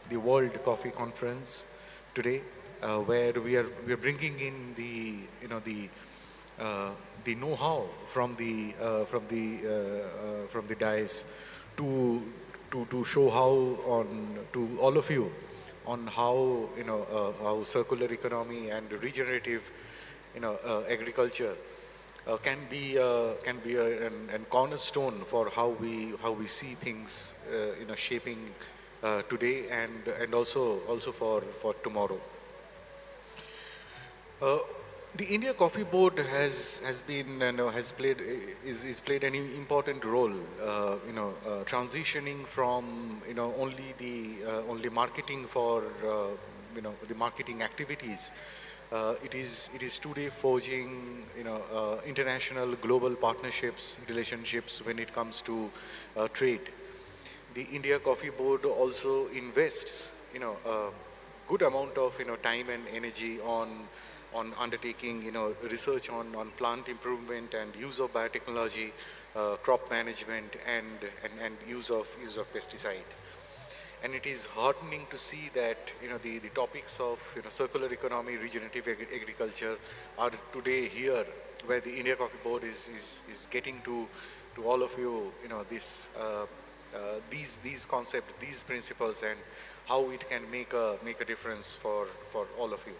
the World Coffee Conference today, where we are bringing in the know-how from the dais to to show how on to all of you on how how circular economy and regenerative agriculture can be an cornerstone for how we see things shaping today and also for tomorrow. Uh, the India Coffee Board has been has played is played an important role transitioning from only marketing for the marketing activities. It is today forging international global partnerships relationships when it comes to trade. The India Coffee Board also invests a good amount of time and energy on undertaking research on plant improvement and use of biotechnology, crop management, and use of pesticide. And it is heartening to see that the topics of circular economy, regenerative agriculture are today here, where the India Coffee Board is getting to all of you, this these concepts, these principles, and how it can make a difference for all of you.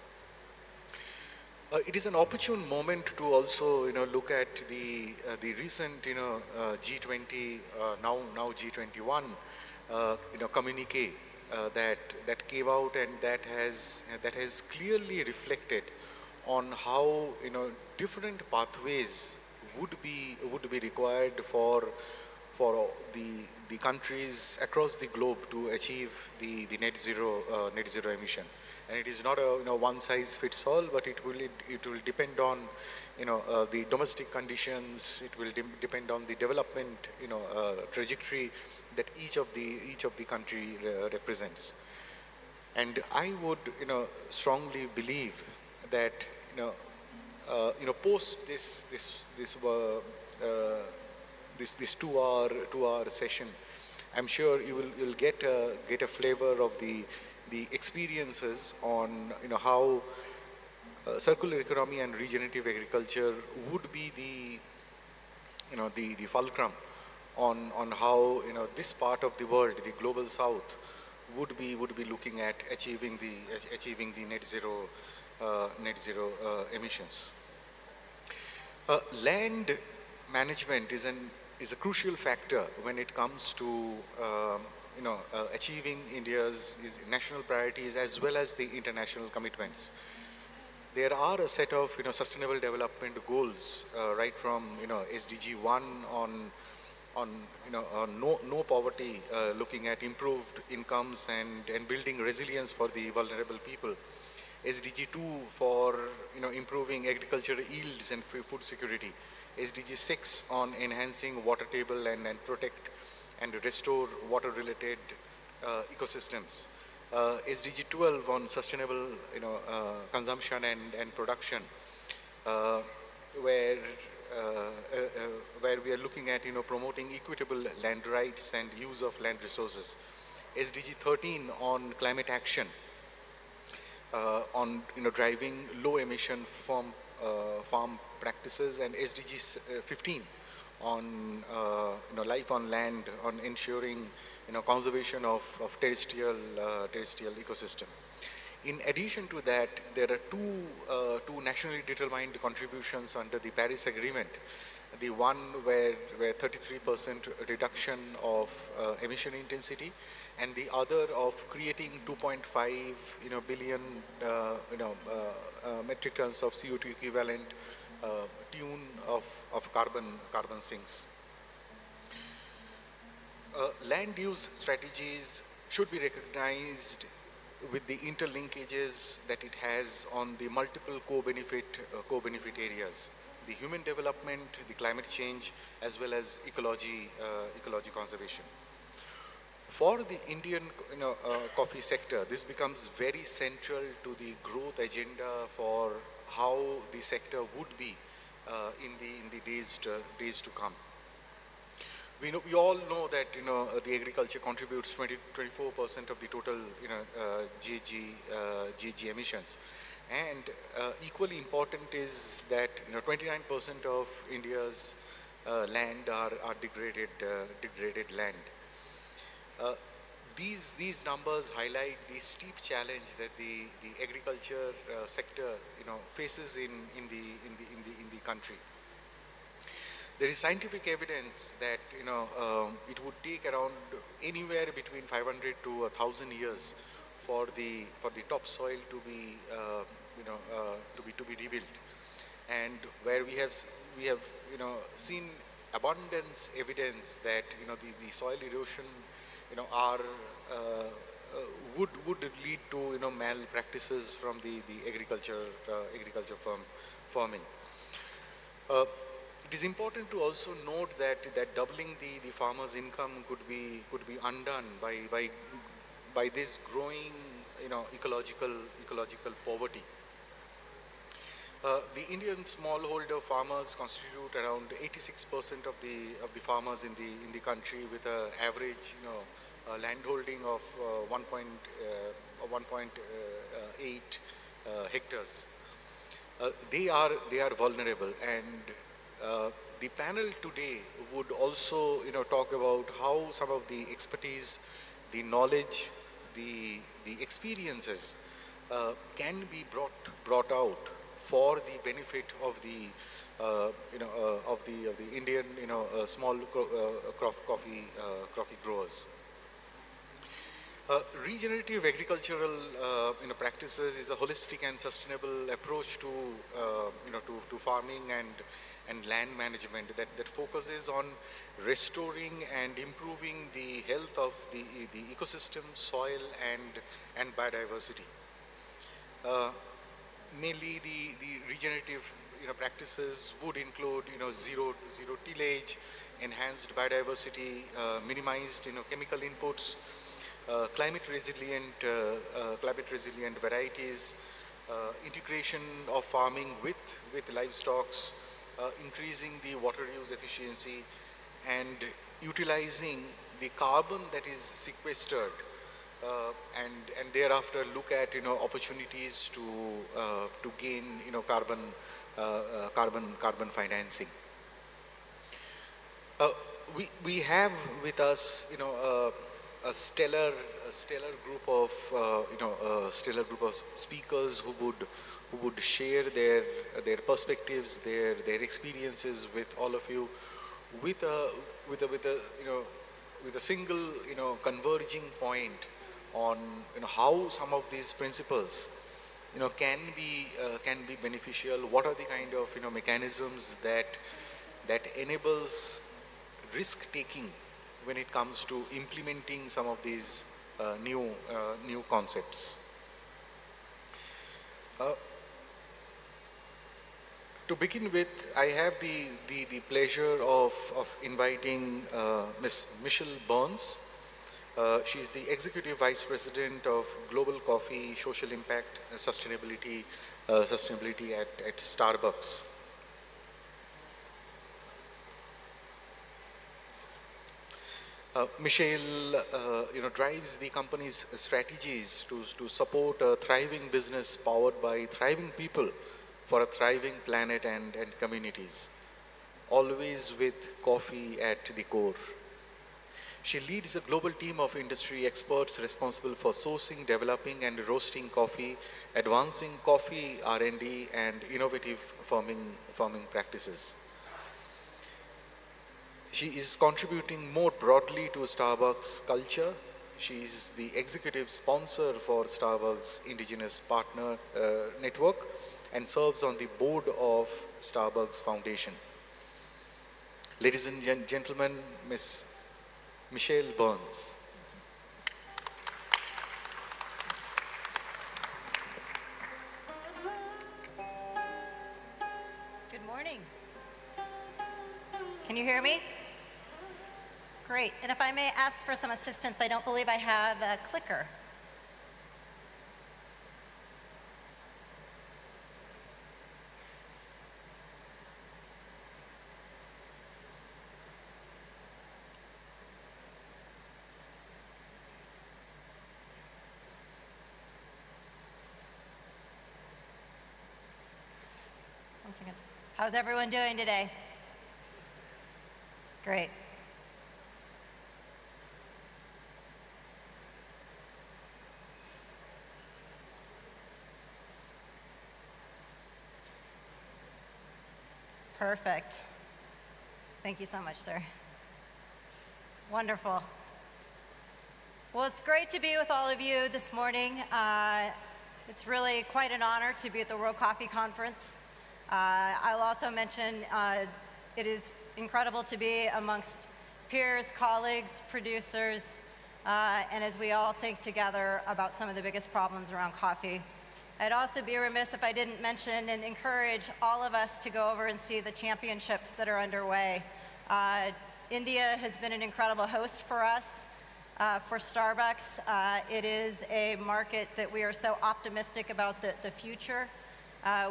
It is an opportune moment to also look at the recent G20, now G21 communique that came out, and that has clearly reflected on how different pathways would be required for the countries across the globe to achieve the net zero emission. And it is not a one size fits all, but it will depend on the domestic conditions. It will depend on the development trajectory that each of the country represents. And I would strongly believe that post this 2 hour session, I'm sure you'll get a flavor of the experiences on how circular economy and regenerative agriculture would be the fulcrum on how this part of the world, the global south, would be looking at achieving the net zero emissions. Land management is a crucial factor when it comes to achieving India's national priorities as well as the international commitments. There are a set of sustainable development goals, right from SDG 1 on no poverty, looking at improved incomes and building resilience for the vulnerable people. SDG 2 for improving agricultural yields and food security. SDG 6 on enhancing water table and protect and restore water-related ecosystems. SDG 12 on sustainable consumption and production, uh, where where we are looking at promoting equitable land rights and use of land resources. SDG 13 on climate action, on driving low emission farm practices, and SDG 15 on life on land, on ensuring conservation of terrestrial ecosystem. In addition to that, there are two nationally determined contributions under the Paris Agreement. The one where 33% reduction of emission intensity, and the other of creating 2.5 billion metric tons of CO2 equivalent tune of carbon sinks. Land use strategies should be recognized with the interlinkages that it has on the multiple co-benefit areas: the human development, the climate change, as well as ecology conservation. For the Indian coffee sector, this becomes very central to the growth agenda for how the sector would be in the days to come. We all know that the agriculture contributes 24% of the total GHG emissions, and equally important is that 29% of India's land are degraded land. Uh, these numbers highlight the steep challenge that the agriculture sector faces in the country. There is scientific evidence that it would take around anywhere between 500 to 1,000 years for the topsoil to be to be rebuilt, and where we have seen abundance evidence that the soil erosion are would lead to malpractices from the agriculture farming. Uh, it is important to also note that doubling the farmer's income could be undone by this growing ecological poverty. The Indian smallholder farmers constitute around 86% of the farmers in the country, with an average landholding of 1.8 hectares. They are vulnerable, and the panel today would also talk about how some of the expertise, the knowledge, the experiences can be brought out for the benefit of the of the Indian small coffee growers. Regenerative agricultural practices is a holistic and sustainable approach to to farming and land management that focuses on restoring and improving the health of the ecosystem, soil, and biodiversity. Uh, Mainly the regenerative practices would include zero tillage, enhanced biodiversity, minimized chemical inputs, climate resilient varieties, integration of farming with livestock, increasing the water use efficiency, and utilizing the carbon that is sequestered, and thereafter look at opportunities to gain carbon financing. Uh, we have with us a stellar group of speakers who would share their perspectives, their experiences with all of you, with a with a single converging point on how some of these principles can be beneficial. What are the kind of mechanisms that enables risk taking when it comes to implementing some of these new concepts. Uh, to begin with, I have the pleasure of inviting Ms. Michelle Burns. She is the Executive Vice President of Global Coffee Social Impact Sustainability at Starbucks. Michelle, drives the company's strategies to support a thriving business powered by thriving people for a thriving planet and communities, always with coffee at the core. She leads a global team of industry experts responsible for sourcing, developing, and roasting coffee, advancing coffee R&D, and innovative farming practices. She is contributing more broadly to Starbucks culture. She is the executive sponsor for Starbucks Indigenous Partner Network and serves on the board of Starbucks Foundation. Ladies and gentlemen, Ms. Michelle Burns. Good morning. Can you hear me? Great. And if I may ask for some assistance, I don't believe I have a clicker. seconds. How's everyone doing today? Great. Perfect. Thank you so much, sir. Wonderful. Well, it's great to be with all of you this morning. It's really quite an honor to be at the World Coffee Conference. I'll also mention it is incredible to be amongst peers, colleagues, producers, and as we all think together about some of the biggest problems around coffee. I'd also be remiss if I didn't mention and encourage all of us to go over and see the championships that are underway. India has been an incredible host for us, for Starbucks. It is a market that we are so optimistic about the future.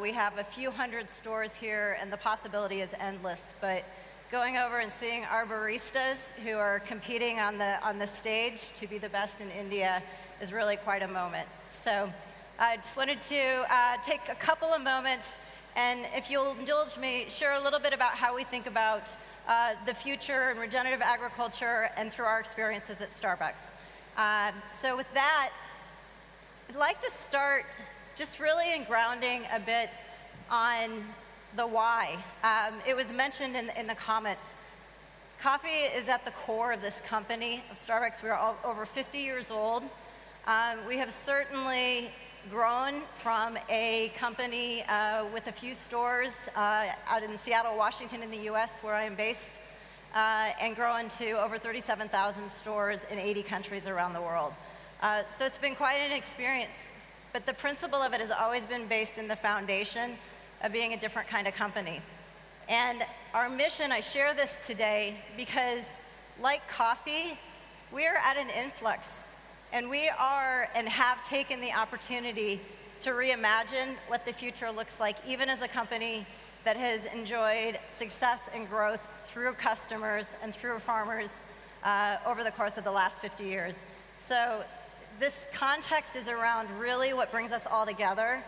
We have a few hundred stores here, and the possibility is endless. But going over and seeing our baristas who are competing on the stage to be the best in India is really quite a moment. So I just wanted to take a couple of moments, and if you'll indulge me, share a little bit about how we think about the future and regenerative agriculture and through our experiences at Starbucks. So with that, I'd like to start just really in grounding a bit on the why. It was mentioned in the comments. Coffee is at the core of this company, of Starbucks. We are over 50 years old. We have certainly grown from a company with a few stores out in Seattle, Washington in the US, where I am based, and grown to over 37,000 stores in 80 countries around the world. So it's been quite an experience, but the principle of it has always been based in the foundation of being a different kind of company. And our mission, I share this today because, like coffee, we are at an influx. And we are and have taken the opportunity to reimagine what the future looks like, even as a company that has enjoyed success and growth through customers and through farmers over the course of the last 50 years. So this context is around really what brings us all together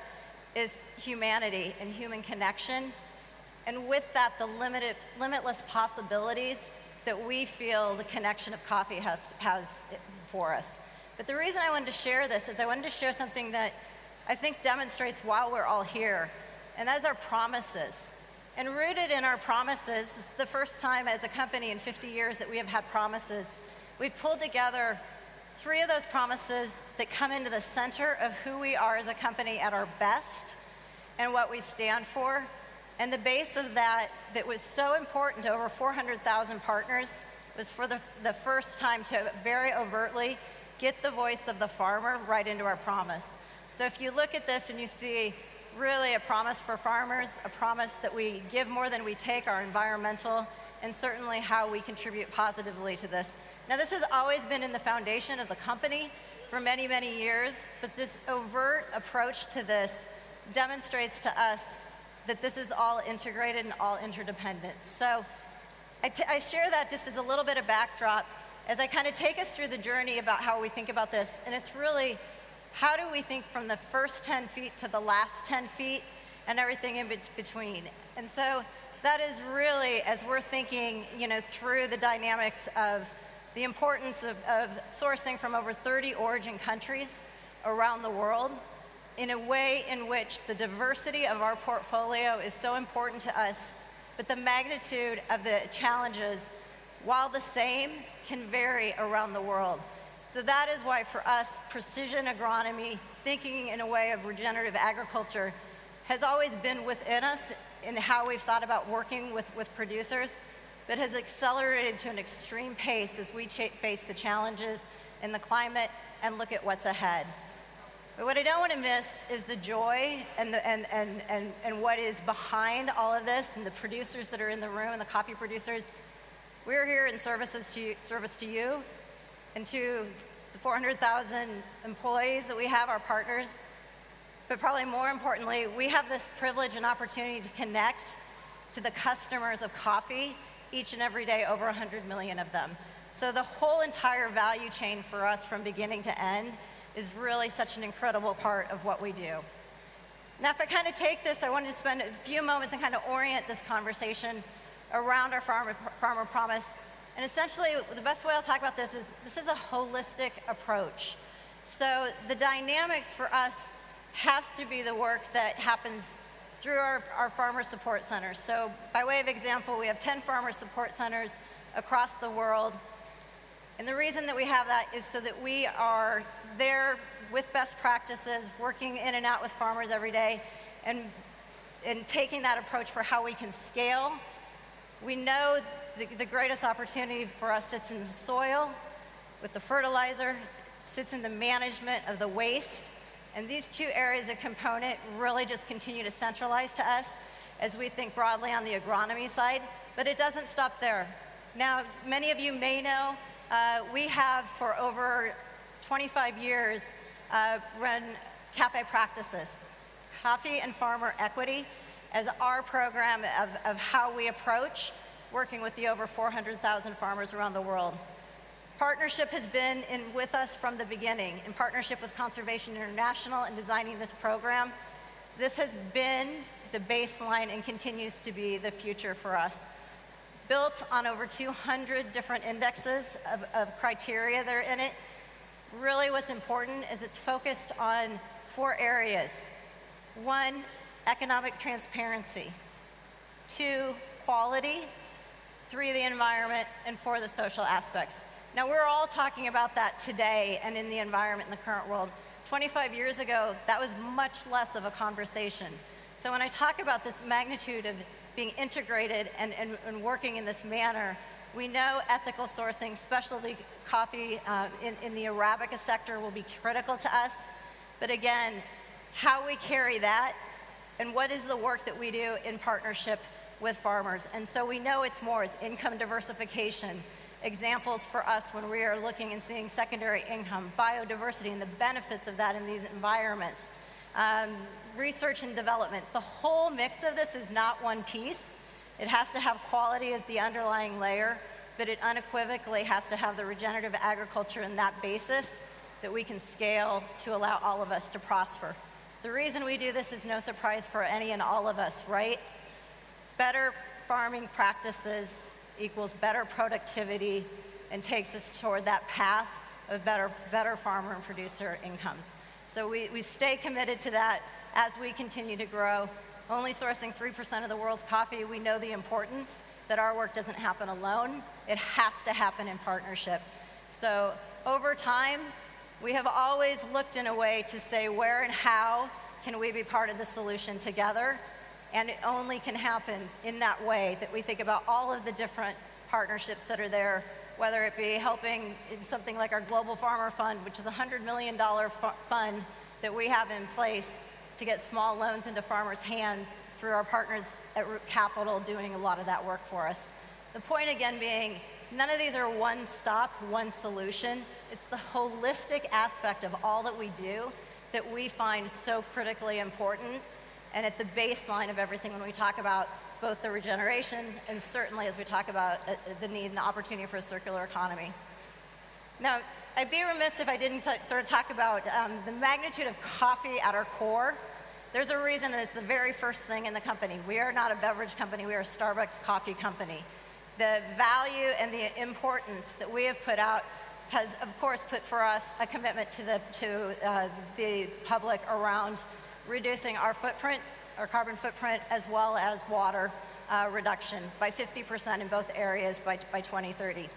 is humanity and human connection. And with that, the limitless possibilities that we feel the connection of coffee has for us. But the reason I wanted to share this is I wanted to share something that I think demonstrates why we're all here, and that is our promises. And rooted in our promises, this is the first time as a company in 50 years that we have had promises. We've pulled together 3 of those promises that come into the center of who we are as a company at our best and what we stand for. And the base of that was so important to over 400,000 partners was for the first time to very overtly get the voice of the farmer right into our promise. So if you look at this and you see really a promise for farmers, a promise that we give more than we take, our environmental, and certainly how we contribute positively to this. Now, this has always been in the foundation of the company for many, many years, but this overt approach to this demonstrates to us that this is all integrated and all interdependent. So I share that just as a little bit of backdrop as I kind of take us through the journey about how we think about this. And it's really, how do we think from the first 10 feet to the last 10 feet and everything in between? And so that is really, as we're thinking, through the dynamics of the importance of sourcing from over 30 origin countries around the world in a way in which the diversity of our portfolio is so important to us, but the magnitude of the challenges, while the same, can vary around the world. So that is why for us, precision agronomy, thinking in a way of regenerative agriculture, has always been within us in how we've thought about working with producers, but has accelerated to an extreme pace as we face the challenges in the climate and look at what's ahead. But what I don't want to miss is the joy and what is behind all of this, and the producers that are in the room, and the coffee producers. We're here in service to you and to the 400,000 employees that we have, our partners. But probably more importantly, we have this privilege and opportunity to connect to the customers of coffee each and every day, over 100 million of them. So the whole entire value chain for us from beginning to end is really such an incredible part of what we do. Now, if I kind of take this, I wanted to spend a few moments and kind of orient this conversation around our farmer promise. And essentially, the best way I'll talk about this is a holistic approach. So the dynamics for us has to be the work that happens through our farmer support centers. So by way of example, we have 10 farmer support centers across the world. And the reason that we have that is so that we are there with best practices, working in and out with farmers every day, and taking that approach for how we can scale. We know the greatest opportunity for us sits in the soil with the fertilizer, sits in the management of the waste, and these two areas of component really just continue to centralize to us as we think broadly on the agronomy side, but it doesn't stop there. Now, many of you may know, we have for over 25 years run CAFE practices, Coffee and Farmer Equity, as our program of how we approach working with the over 400,000 farmers around the world. Partnership has been with us from the beginning, in partnership with Conservation International in designing this program. This has been the baseline and continues to be the future for us. Built on over 200 different indexes of criteria that are in it. Really what's important is it's focused on 4 areas. 1, economic transparency. 2, quality. 3, the environment. And 4, the social aspects. Now, we're all talking about that today and in the environment in the current world. 25 years ago, that was much less of a conversation. So when I talk about this magnitude of being integrated and working in this manner, we know ethical sourcing, specialty coffee in the Arabica sector will be critical to us. But again, how we carry that and what is the work that we do in partnership with farmers. And so we know it's more, it's income diversification. Examples for us when we are looking and seeing secondary income, biodiversity, and the benefits of that in these environments. Research and development. The whole mix of this is not one piece. It has to have quality as the underlying layer, but it unequivocally has to have the regenerative agriculture in that basis that we can scale to allow all of us to prosper. The reason we do this is no surprise for any and all of us, right? Better farming practices equals better productivity and takes us toward that path of better farmer and producer incomes. So we stay committed to that as we continue to grow. Only sourcing 3% of the world's coffee, we know the importance that our work doesn't happen alone. It has to happen in partnership. So over time, we have always looked in a way to say where and how can we be part of the solution together. And it only can happen in that way that we think about all of the different partnerships that are there, whether it be helping in something like our Global Farmer Fund, which is a $100 million fund that we have in place to get small loans into farmers' hands through our partners at Root Capital doing a lot of that work for us. The point again being, none of these are one stop, one solution. It's the holistic aspect of all that we do that we find so critically important and at the baseline of everything when we talk about both the regeneration and certainly as we talk about the need and the opportunity for a circular economy. Now, I'd be remiss if I didn't sort of talk about the magnitude of coffee at our core. There's a reason it's the very first thing in the company. We are not a beverage company, we are a Starbucks coffee company. The value and the importance that we have put out has, of course, put for us a commitment to the public around reducing our footprint, our carbon footprint, as well as water reduction by 50% in both areas by 2030.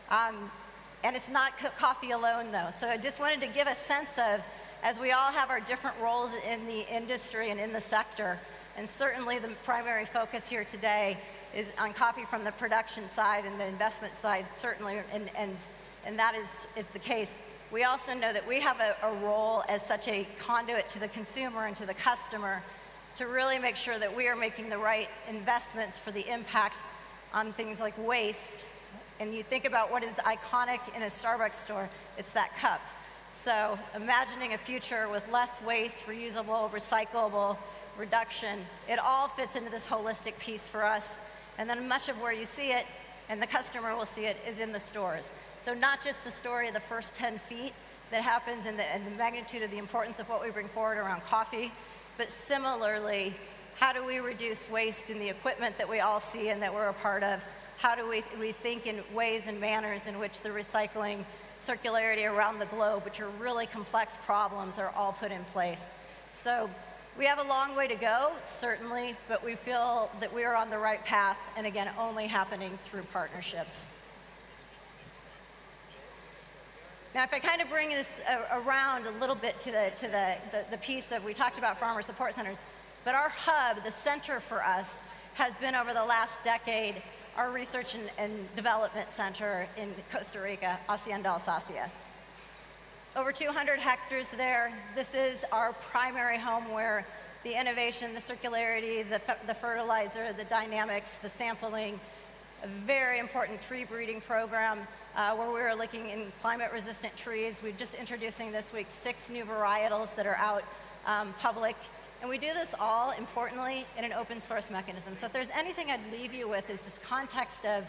And it's not coffee alone, though. So I just wanted to give a sense of, as we all have our different roles in the industry and in the sector, and certainly the primary focus here today is on coffee from the production side and the investment side, certainly, and that is the case. We also know that we have a role as such a conduit to the consumer and to the customer to really make sure that we are making the right investments for the impact on things like waste. And you think about what is iconic in a Starbucks store, it's that cup. So imagining a future with less waste, reusable, recyclable, reduction, it all fits into this holistic piece for us. And then much of where you see it, and the customer will see it, is in the stores. So not just the story of the first 10 feet that happens and the magnitude of the importance of what we bring forward around coffee but similarly, how do we reduce waste in the equipment that we all see and that we're a part of? How do we think in ways and manners in which the recycling circularity around the globe, which are really complex problems, are all put in place? So we have a long way to go, certainly, but we feel that we are on the right path, and again, only happening through partnerships. Now, if I kind of bring this around a little bit to the piece of, we talked about farmer support centers, but our hub, the center for us, has been over the last decade our research and development center in Costa Rica, Hacienda Alsacia. Over 200 hectares there. This is our primary home where the innovation, the circularity, the fertilizer, the dynamics, the sampling, a very important tree breeding program where we're looking in climate-resistant trees. We're just introducing this week 6 new varietals that are out public. And we do this all, importantly, in an open source mechanism. So if there's anything I'd leave you with is this context of,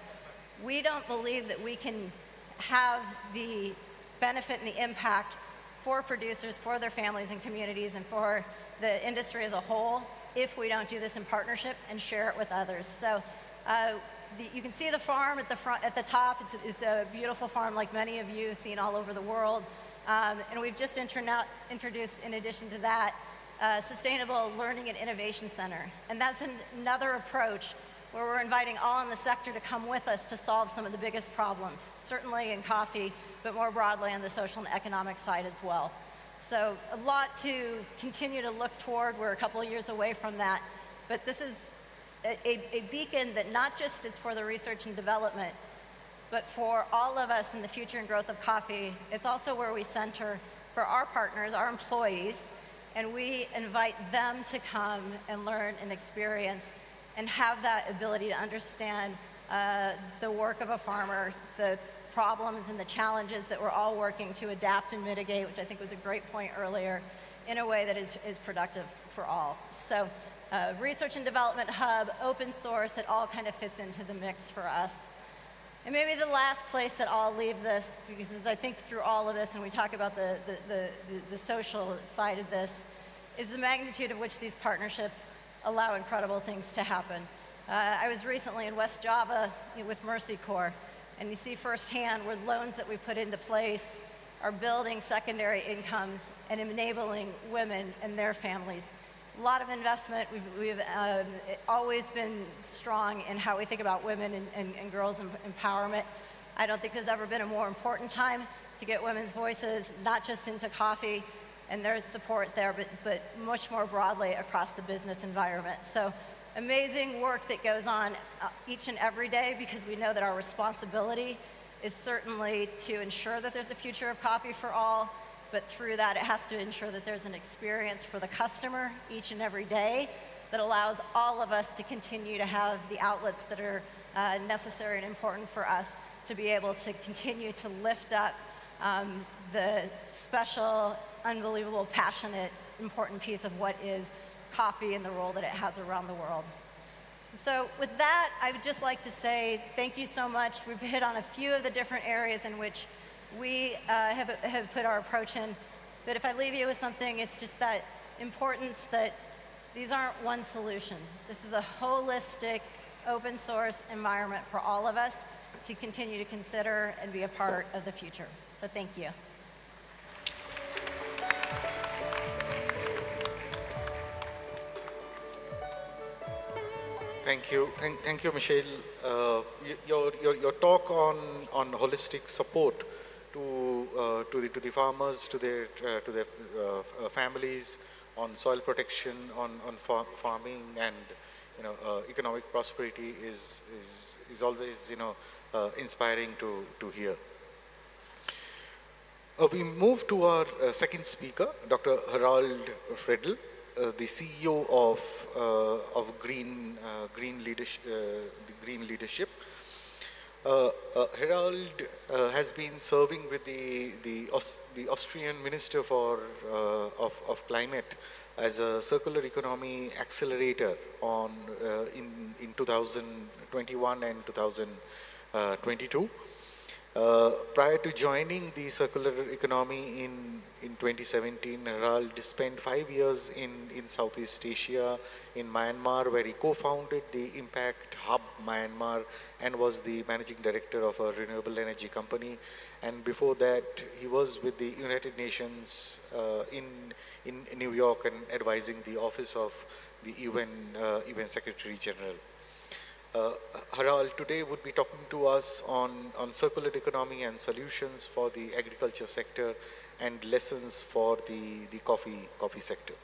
we don't believe that we can have the benefit and the impact for producers, for their families and communities, and for the industry as a whole if we don't do this in partnership and share it with others. So you can see the farm at the front, at the top. It's a beautiful farm, like many of you have seen all over the world. And we've just introduced, in addition to that, Sustainable Learning and Innovation Center. And that's another approach where we're inviting all in the sector to come with us to solve some of the biggest problems, certainly in coffee, but more broadly on the social and economic side as well. So a lot to continue to look toward. We're a couple of years away from that. But this is a beacon that not just is for the research and development, but for all of us in the future and growth of coffee. It's also where we center for our partners, our employees, and we invite them to come and learn and experience and have that ability to understand the work of a farmer, the problems and the challenges that we're all working to adapt and mitigate, which I think was a great point earlier, in a way that is productive for all. So research and development hub, open source, it all kind of fits into the mix for us. And maybe the last place that I'll leave this, because as I think through all of this and we talk about the social side of this, is the magnitude of which these partnerships allow incredible things to happen. I was recently in West Java with Mercy Corps, and you see firsthand where loans that we put into place are building secondary incomes and enabling women and their families. A lot of investment. We've always been strong in how we think about women and girls' empowerment. I don't think there's ever been a more important time to get women's voices, not just into coffee, and there's support there, but much more broadly across the business environment. So amazing work that goes on each and every day, because we know that our responsibility is certainly to ensure that there's a future of coffee for all, but through that, it has to ensure that there's an experience for the customer each and every day that allows all of us to continue to have the outlets that are necessary and important for us to be able to continue to lift up the special, unbelievable, passionate, important piece of what is coffee and the role that it has around the world. So with that, I would just like to say thank you so much. We've hit on a few of the different areas in which we have put our approach in. But if I leave you with something, it's just that importance that these aren't one solutions. This is a holistic, open source environment for all of us to continue to consider and be a part of the future. So thank you. Thank you, thank you, Michelle. Your talk on holistic support to the farmers, to their families, on soil protection, on farming, and economic prosperity is always inspiring to hear. We move to our second speaker, Dr. Harald Fredl, the CEO of Green Leadership. Harald has been serving with the Austrian Minister of Climate as a circular economy accelerator in 2021 and 2022. Prior to joining the circular economy in 2017, Harald spent 5 years in Southeast Asia, in Myanmar, where he co-founded the Impact Hub Myanmar and was the managing director of a renewable energy company. And before that, he was with the United Nations in New York and advising the office of the UN Secretary General. Harald today would be talking to us on circular economy and solutions for the agriculture sector and lessons for the coffee sector.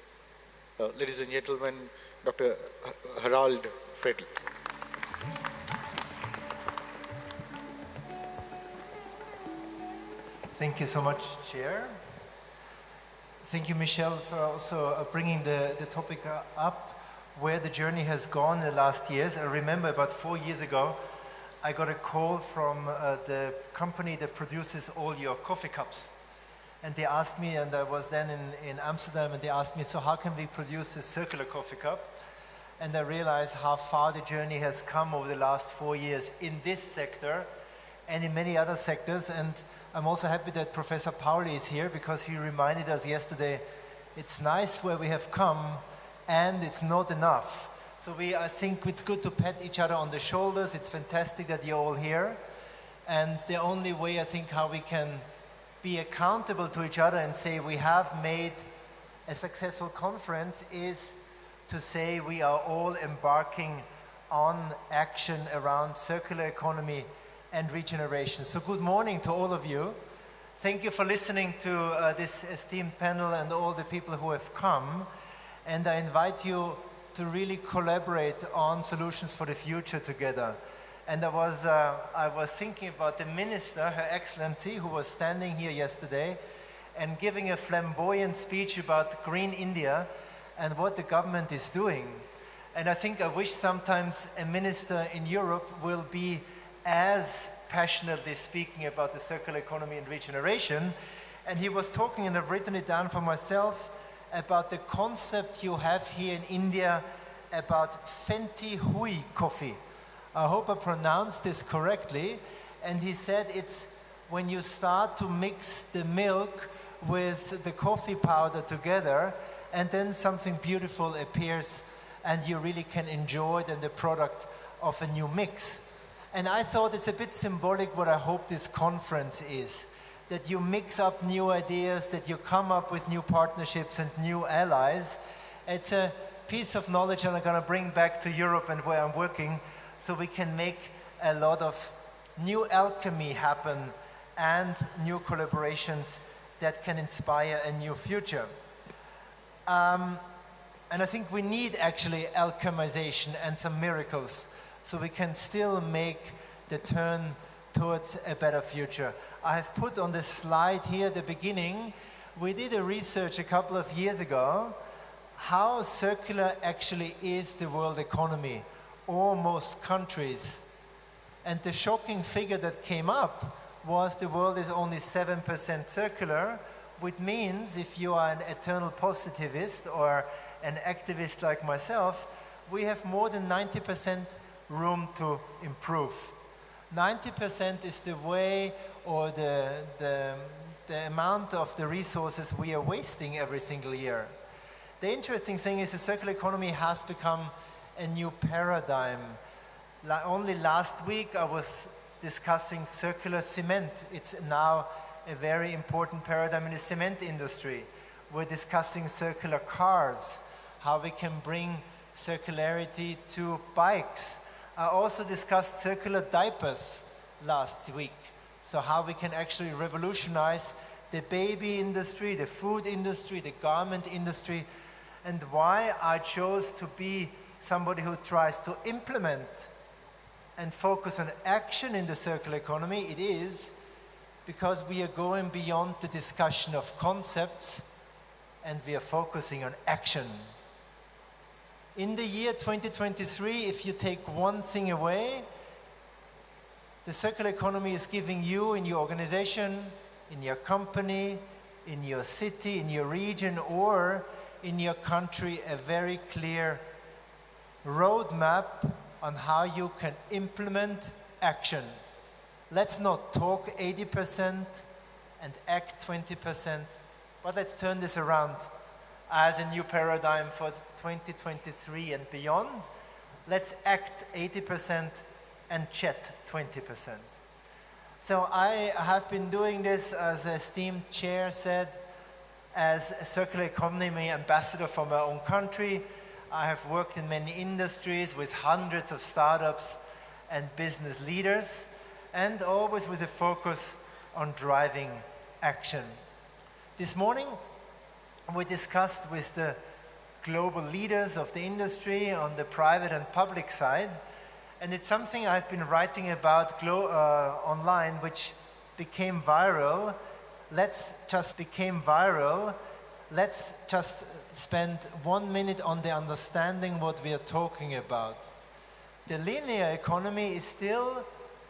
Ladies and gentlemen, Dr. Harald Fredl. Thank you so much, Chair. Thank you, Michelle, for also bringing the topic up, where the journey has gone in the last years. I remember about 4 years ago, I got a call from the company that produces all your coffee cups. And they asked me, and I was then in Amsterdam, and they asked me, so how can we produce a circular coffee cup? And I realized how far the journey has come over the last 4 years in this sector and in many other sectors. And I'm also happy that Professor Pauli is here, because he reminded us yesterday, it's nice where we have come, and it's not enough. So I think it's good to pat each other on the shoulders. It's fantastic that you're all here. And the only way, I think, how we can be accountable to each other and say we have made a successful conference is to say we are all embarking on action around circular economy and regeneration. So good morning to all of you. Thank you for listening to this esteemed panel and all the people who have come. And I invite you to really collaborate on solutions for the future together. And I was thinking about the minister, Her Excellency, who was standing here yesterday and giving a flamboyant speech about Green India and what the government is doing. And I think I wish sometimes a minister in Europe will be as passionately speaking about the circular economy and regeneration. And he was talking, and I've written it down for myself, about the concept you have here in India about Fenty Hui coffee. I hope I pronounced this correctly. And he said it's when you start to mix the milk with the coffee powder together, and then something beautiful appears and you really can enjoy then the product of a new mix. And I thought it's a bit symbolic what I hope this conference is. That you mix up new ideas, that you come up with new partnerships and new allies. It's a piece of knowledge that I'm going to bring back to Europe and where I'm working, so we can make a lot of new alchemy happen and new collaborations that can inspire a new future. And I think we need actually alchemization and some miracles, so we can still make the turn towards a better future. I have put on the slide here at the beginning, we did a research a couple of years ago, how circular actually is the world economy, or most countries. And the shocking figure that came up was the world is only 7% circular, which means if you are an eternal positivist or an activist like myself, we have more than 90% room to improve. 90% is the way or the amount of the resources we are wasting every single year. The interesting thing is the circular economy has become a new paradigm. Only last week I was discussing circular cement. It's now a very important paradigm in the cement industry. We're discussing circular cars, how we can bring circularity to bikes. I also discussed circular diapers last week. So how we can actually revolutionize the baby industry, the food industry, the garment industry, and why I chose to be somebody who tries to implement and focus on action in the circular economy. It is because we are going beyond the discussion of concepts and we are focusing on action. In the year 2023, if you take one thing away, the circular economy is giving you in your organization, in your company, in your city, in your region, or in your country, a very clear roadmap on how you can implement action. let's not talk 80% and act 20%, but let's turn this around as a new paradigm for 2023 and beyond. Let's act 80% and chat 20%. So I have been doing this, as the esteemed chair said, as a circular economy ambassador for my own country. I have worked in many industries with hundreds of startups and business leaders, and always with a focus on driving action. This morning, we discussed with the global leaders of the industry on the private and public side, and it's something I've been writing about online, which became viral. Let's just spend 1 minute on the understanding what we are talking about. The linear economy is still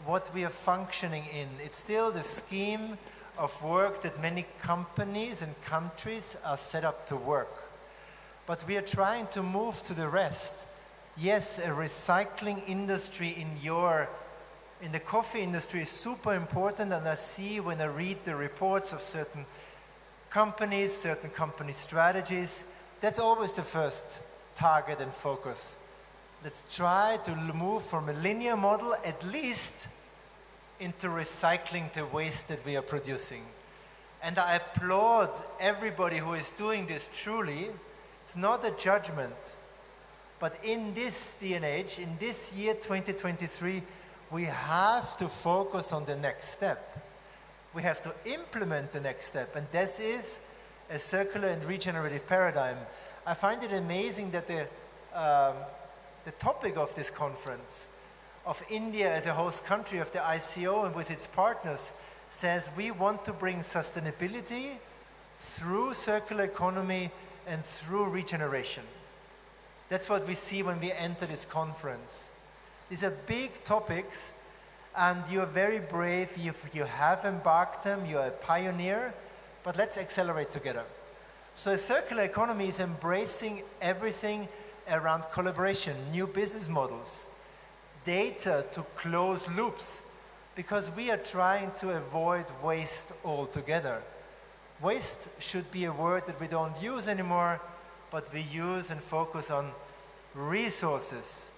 what we are functioning in. It's still the scheme of work that many companies and countries are set up to work. But we are trying to move to the rest. Yes, a recycling industry in the coffee industry is super important, and I see when I read the reports of certain company strategies, that's always the first target and focus. Let's try to move from a linear model, at least, into recycling the waste that we are producing. And I applaud everybody who is doing this truly. It's not a judgment. But in this day and age, in this year 2023, we have to focus on the next step. We have to implement the next step, and this is a circular and regenerative paradigm. I find it amazing that the topic of this conference, of India as a host country of the ICO and with its partners, says we want to bring sustainability through circular economy and through regeneration. That's what we see when we enter this conference. These are big topics, and you are very brave. You have embarked them, you are a pioneer, but let's accelerate together. So a circular economy is embracing everything around collaboration, new business models, data to close loops, because we are trying to avoid waste altogether. Waste should be a word that we don't use anymore, but we use and focus on resources.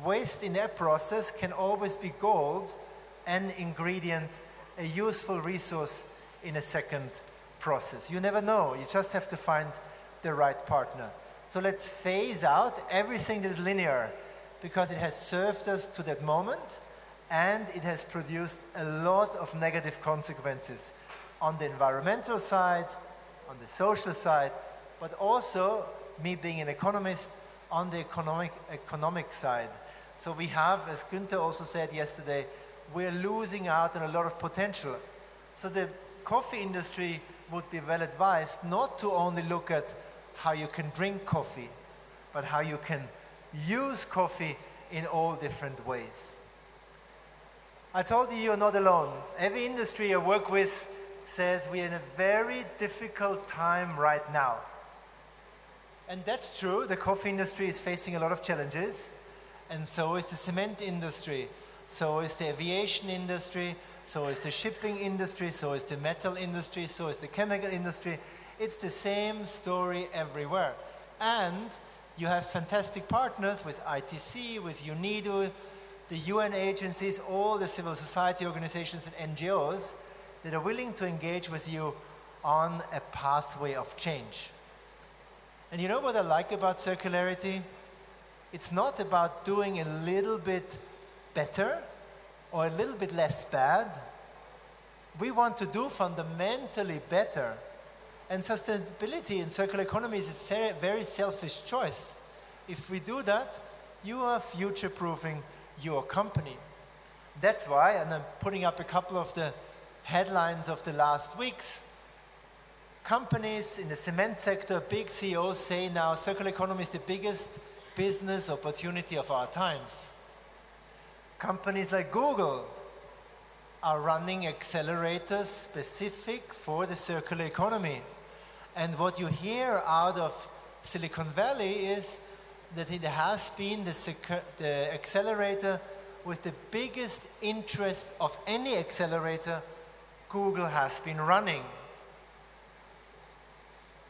Waste in that process can always be gold, an ingredient, a useful resource in a second process. You never know, you just have to find the right partner. So let's phase out everything that is linear, because it has served us to that moment, and it has produced a lot of negative consequences on the environmental side, on the social side, but also, me being an economist, on the economic side. So we have, as Günther also said yesterday, we're losing out on a lot of potential. So the coffee industry would be well advised not to only look at how you can drink coffee, but how you can use coffee in all different ways. I told you you're not alone. Every industry I work with says we're in a very difficult time right now. And that's true. The coffee industry is facing a lot of challenges, and so is the cement industry, so is the aviation industry, so is the shipping industry, so is the metal industry, so is the chemical industry. It's the same story everywhere. And you have fantastic partners with ITC, with UNIDO, the UN agencies, all the civil society organizations and NGOs that are willing to engage with you on a pathway of change. And you know what I like about circularity? It's not about doing a little bit better or a little bit less bad. We want to do fundamentally better. And sustainability in circular economy is a very selfish choice. If we do that, you are future-proofing your company. That's why, and I'm putting up a couple of the headlines of the last weeks, companies in the cement sector, big CEOs say now circular economy is the biggest business opportunity of our times. Companies like Google are running accelerators specific for the circular economy. And what you hear out of Silicon Valley is that it has been the accelerator with the biggest interest of any accelerator Google has been running.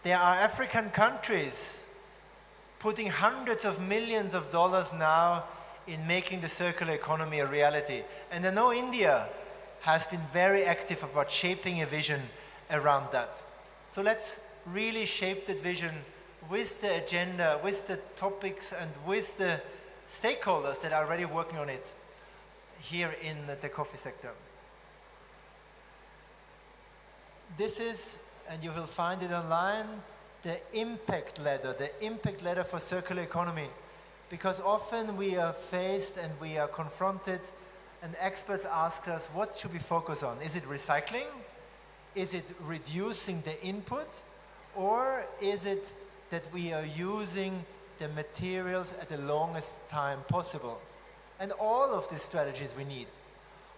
There are African countries putting hundreds of millions of dollars now in making the circular economy a reality. And I know India has been very active about shaping a vision around that. So let's really shape that vision with the agenda, with the topics, and with the stakeholders that are already working on it here in the coffee sector. This is, and you will find it online, the impact ladder for circular economy. Because often we are faced and we are confronted, and experts ask us, what should we focus on? Is it recycling? Is it reducing the input? Or is it that we are using the materials at the longest time possible? And all of these strategies we need.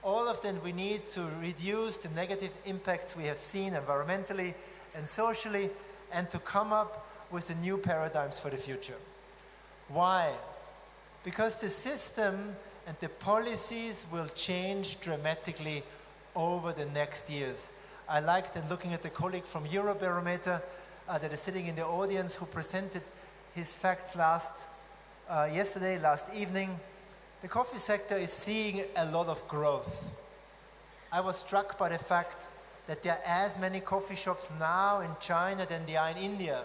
All of them we need to reduce the negative impacts we have seen environmentally and socially, and to come up with the new paradigms for the future. Why? Because the system and the policies will change dramatically over the next years. I liked, and looking at the colleague from Eurobarometer that is sitting in the audience, who presented his facts last evening. The coffee sector is seeing a lot of growth. I was struck by the fact that there are as many coffee shops now in China than there are in India.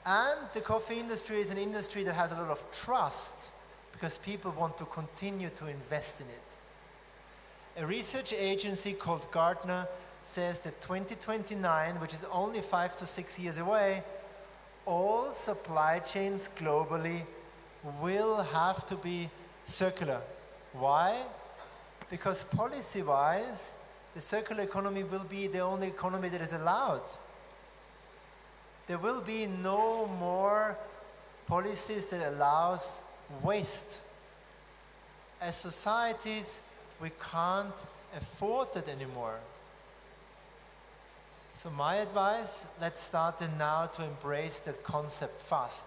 And the coffee industry is an industry that has a lot of trust because people want to continue to invest in it. A research agency called Gartner says that 2029, which is only 5 to 6 years away, all supply chains globally will have to be circular. Why? Because policy-wise, the circular economy will be the only economy that is allowed. There will be no more policies that allows waste. As societies, we can't afford it anymore. So my advice, let's start now to embrace that concept fast.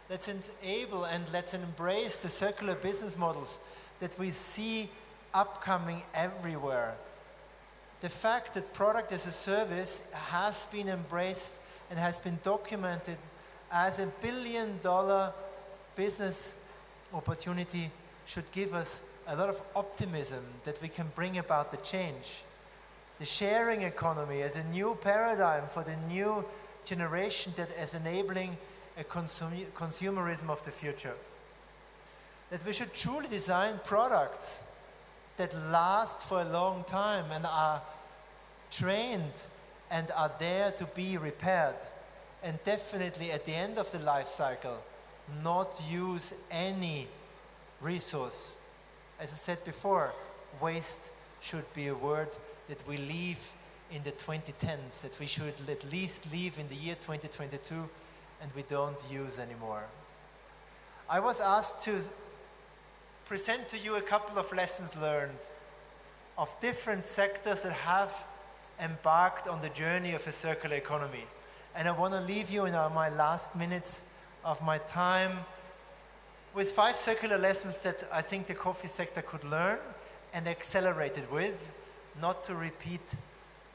Let's enable and let's embrace the circular business models that we see upcoming everywhere. The fact that product as a service has been embraced and has been documented as a billion-dollar business opportunity should give us a lot of optimism that we can bring about the change. The sharing economy as a new paradigm for the new generation that is enabling a consumerism of the future. That we should truly design products that last for a long time and are trained and are there to be repaired, and definitely at the end of the life cycle not use any resource. As I said before, waste should be a word that we leave in the 2010s, that we should at least leave in the year 2022 and we don't use anymore. I was asked to present to you a couple of lessons learned of different sectors that have embarked on the journey of a circular economy. And I want to leave you in my last minutes of my time with 5 circular lessons that I think the coffee sector could learn and accelerate it with, not to repeat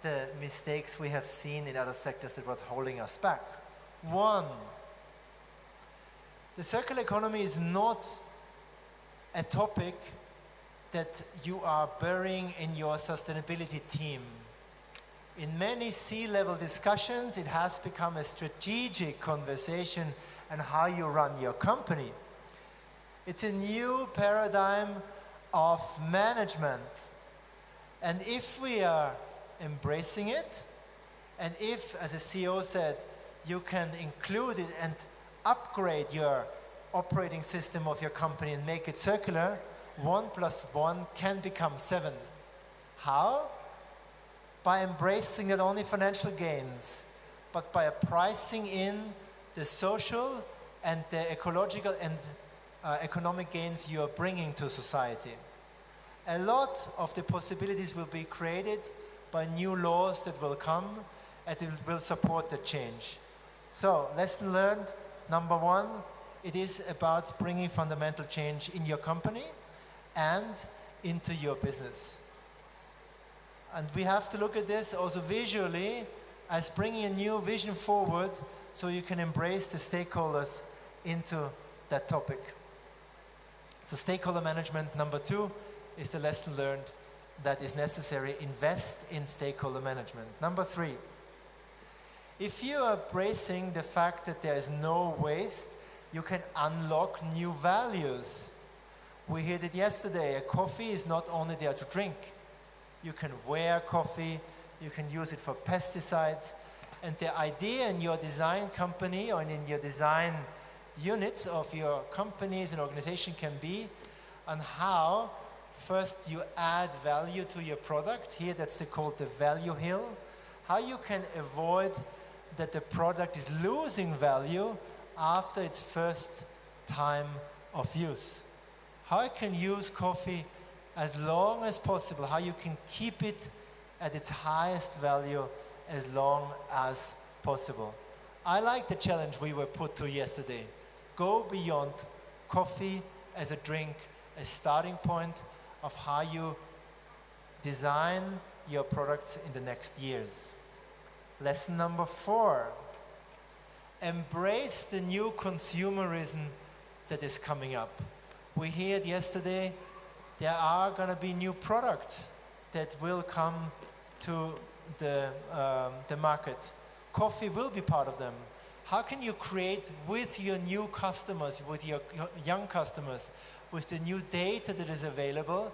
the mistakes we have seen in other sectors that was holding us back. 1, the circular economy is not a topic that you are burying in your sustainability team. In many C-level discussions, it has become a strategic conversation on how you run your company. It's a new paradigm of management. And if we are embracing it, and if, as a CEO said, you can include it and upgrade your operating system of your company and make it circular, 1 + 1 can become 7. How? By embracing not only financial gains, but by pricing in the social and the ecological and economic gains you are bringing to society. A lot of the possibilities will be created by new laws that will come and it will support the change. So, lesson learned, number 1, it is about bringing fundamental change in your company. and into your business. And we have to look at this also visually as bringing a new vision forward so you can embrace the stakeholders into that topic. So stakeholder management, number 2, is the lesson learned that is necessary. Invest in stakeholder management. Number 3, if you are embracing the fact that there is no waste, you can unlock new values. We heard it yesterday, a coffee is not only there to drink. You can wear coffee, you can use it for pesticides, and the idea in your design company or in your design units of your companies and organization can be on how first you add value to your product. Here that's called the value hill. How you can avoid that the product is losing value after its first time of use. How I can use coffee as long as possible, how you can keep it at its highest value as long as possible. I like the challenge we were put to yesterday. Go beyond coffee as a drink, a starting point of how you design your products in the next years. Lesson number 4, embrace the new consumerism that is coming up. We heard yesterday there are going to be new products that will come to the market. Coffee will be part of them. How can you create with your new customers, with your young customers, with the new data that is available,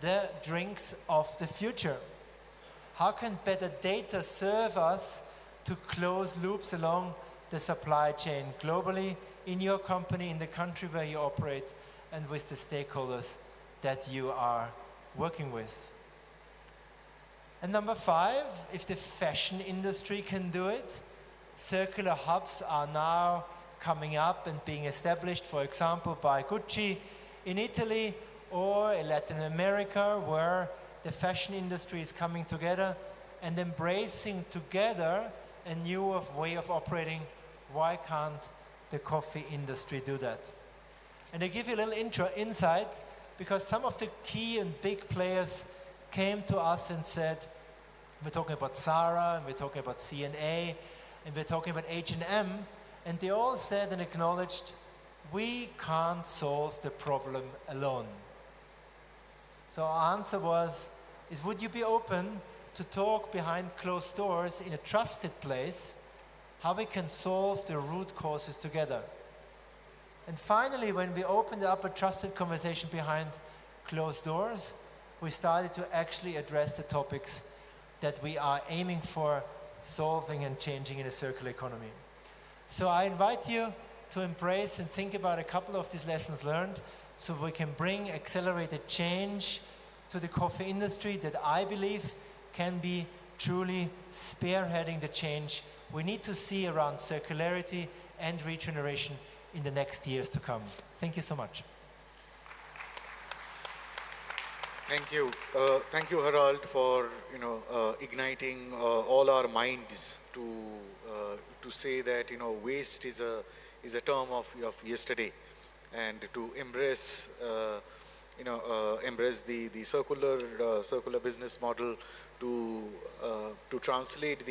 the drinks of the future? How can better data serve us to close loops along the supply chain globally, in your company, in the country where you operate, and with the stakeholders that you are working with? And number 5, if the fashion industry can do it, circular hubs are now coming up and being established, for example, by Gucci in Italy or in Latin America, where the fashion industry is coming together and embracing together a new way of operating. Why can't the coffee industry do that? And I give you a little insight, because some of the key and big players came to us and said, we're talking about Zara, and we're talking about C&A, and we're talking about H&M, and they all said and acknowledged, we can't solve the problem alone. So our answer is would you be open to talk behind closed doors in a trusted place, how we can solve the root causes together? And finally, when we opened up a trusted conversation behind closed doors, we started to actually address the topics that we are aiming for solving and changing in a circular economy. So I invite you to embrace and think about a couple of these lessons learned so we can bring accelerated change to the coffee industry that I believe can be truly spearheading the change we need to see around circularity and regeneration in the next years to come. Thank you so much. Thank you, Harald, for igniting all our minds to say that waste is a term of yesterday, and to embrace embrace the circular business model, to translate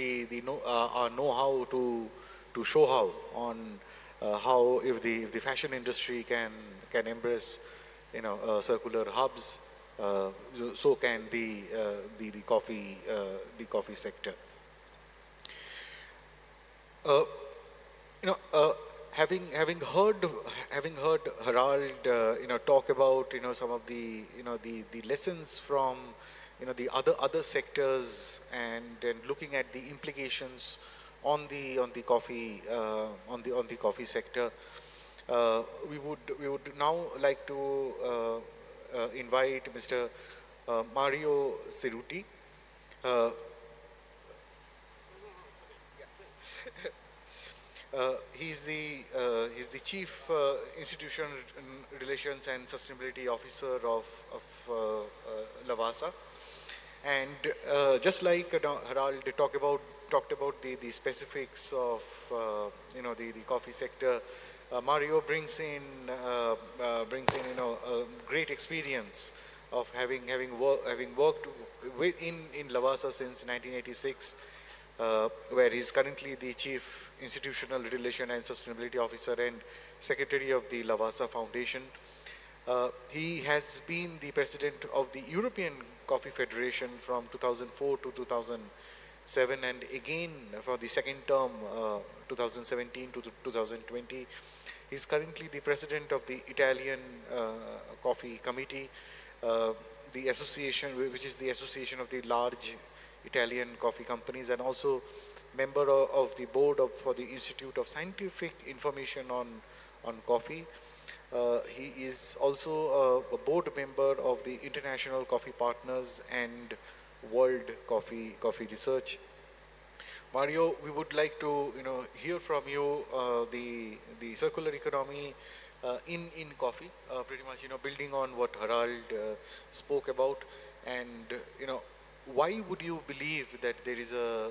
our know-how to show how on how if the fashion industry can embrace circular hubs, so can the coffee sector. Having heard Harald talk about some of the lessons from the other sectors, and looking at the implications on the coffee sector, we would now like to invite Mr. Mario Cerruti. He's the Chief Institutional Relations and Sustainability Officer of Lavazza, and just like Harald talked about the specifics of the coffee sector, Mario brings in great experience of having worked in Lavazza since 1986, where he's currently the Chief Institutional Relation and Sustainability Officer and Secretary of the Lavazza Foundation. He has been the President of the European Coffee Federation from 2004 to 2007, and again for the second term, 2017 to 2020. He's currently the President of the Italian Coffee Committee, the association, which is the association of the large Italian coffee companies, and also member of the board for the Institute of Scientific Information on Coffee. He is also a board member of the International Coffee Partners and World Coffee Research. Mario, we would like to hear from you the circular economy in coffee, pretty much building on what Harald spoke about, and why would you believe that there is a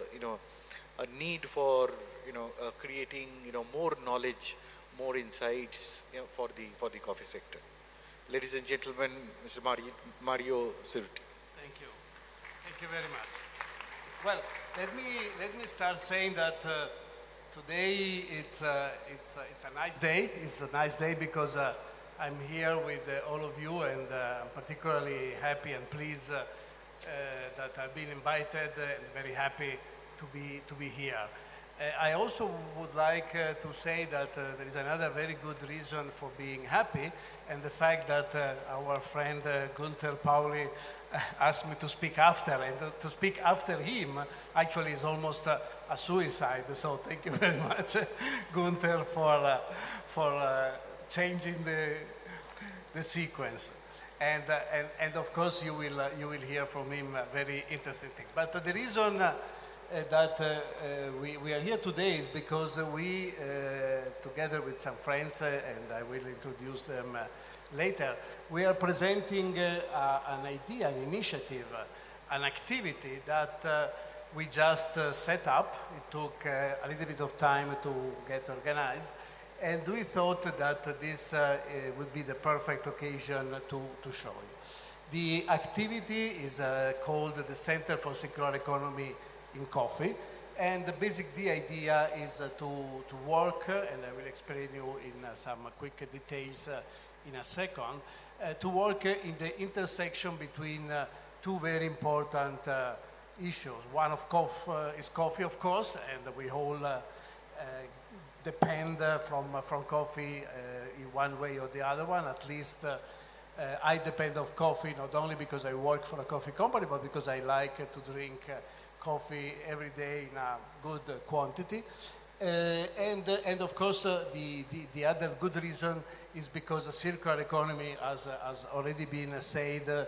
need for creating more knowledge, more insights for the coffee sector. Ladies and gentlemen, Mr. Mario Cerutti. Thank you very much. Well, let me start saying that today it's a nice day. It's a nice day because I'm here with all of you, and I'm particularly happy and pleased that I've been invited, and very happy to be here. I also would like to say that there is another very good reason for being happy, and the fact that our friend Gunther Pauli asked me to speak after, and to speak after him actually is almost a suicide. So thank you very much, Gunther, for changing the sequence. And of course you will hear from him very interesting things. But the reason that we are here today is because we, together with some friends, and I will introduce them later, we are presenting an idea, an initiative, an activity that we just set up. It took a little bit of time to get organized, and we thought that this would be the perfect occasion to show you. The activity is called the Center for Circular Economy in Coffee, and the idea is to work, and I will explain you in some quick details in a second, to work in the intersection between two very important issues. One is coffee, of course, and we all depend from coffee in one way or the other one. At least I depend on coffee not only because I work for a coffee company, but because I like to drink coffee every day in a good quantity. And of course, the other good reason is because the circular economy, as already been said,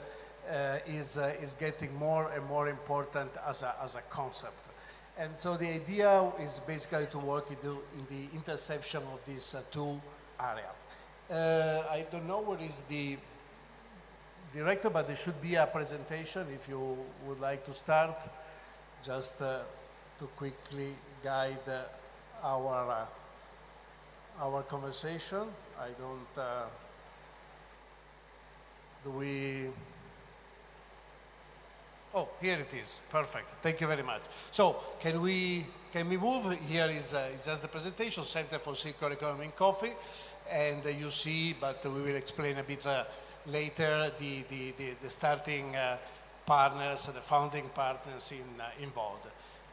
is getting more and more important as a concept. And so the idea is basically to work in the intersection of these two areas. I don't know what is the director, but there should be a presentation if you would like to start, just to quickly guide our conversation. I don't, do we, oh, here it is, perfect, thank you very much. So, can we move? Here is just the presentation, Center for Circular Economy in Coffee, and you see, but we will explain a bit later, the starting partners, the founding partners involved.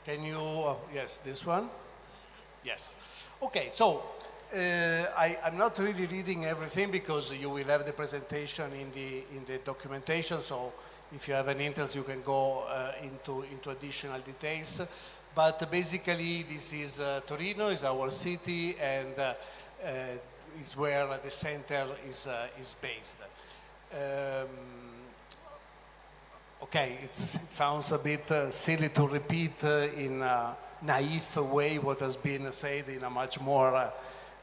Can you, yes, this one? Yes. Okay, so I'm not really reading everything because you will have the presentation in the documentation, so if you have an interest you can go into additional details. But basically this is Torino, is our city, and is where the center is based. Okay, it sounds a bit silly to repeat in a naive way what has been said in a much more,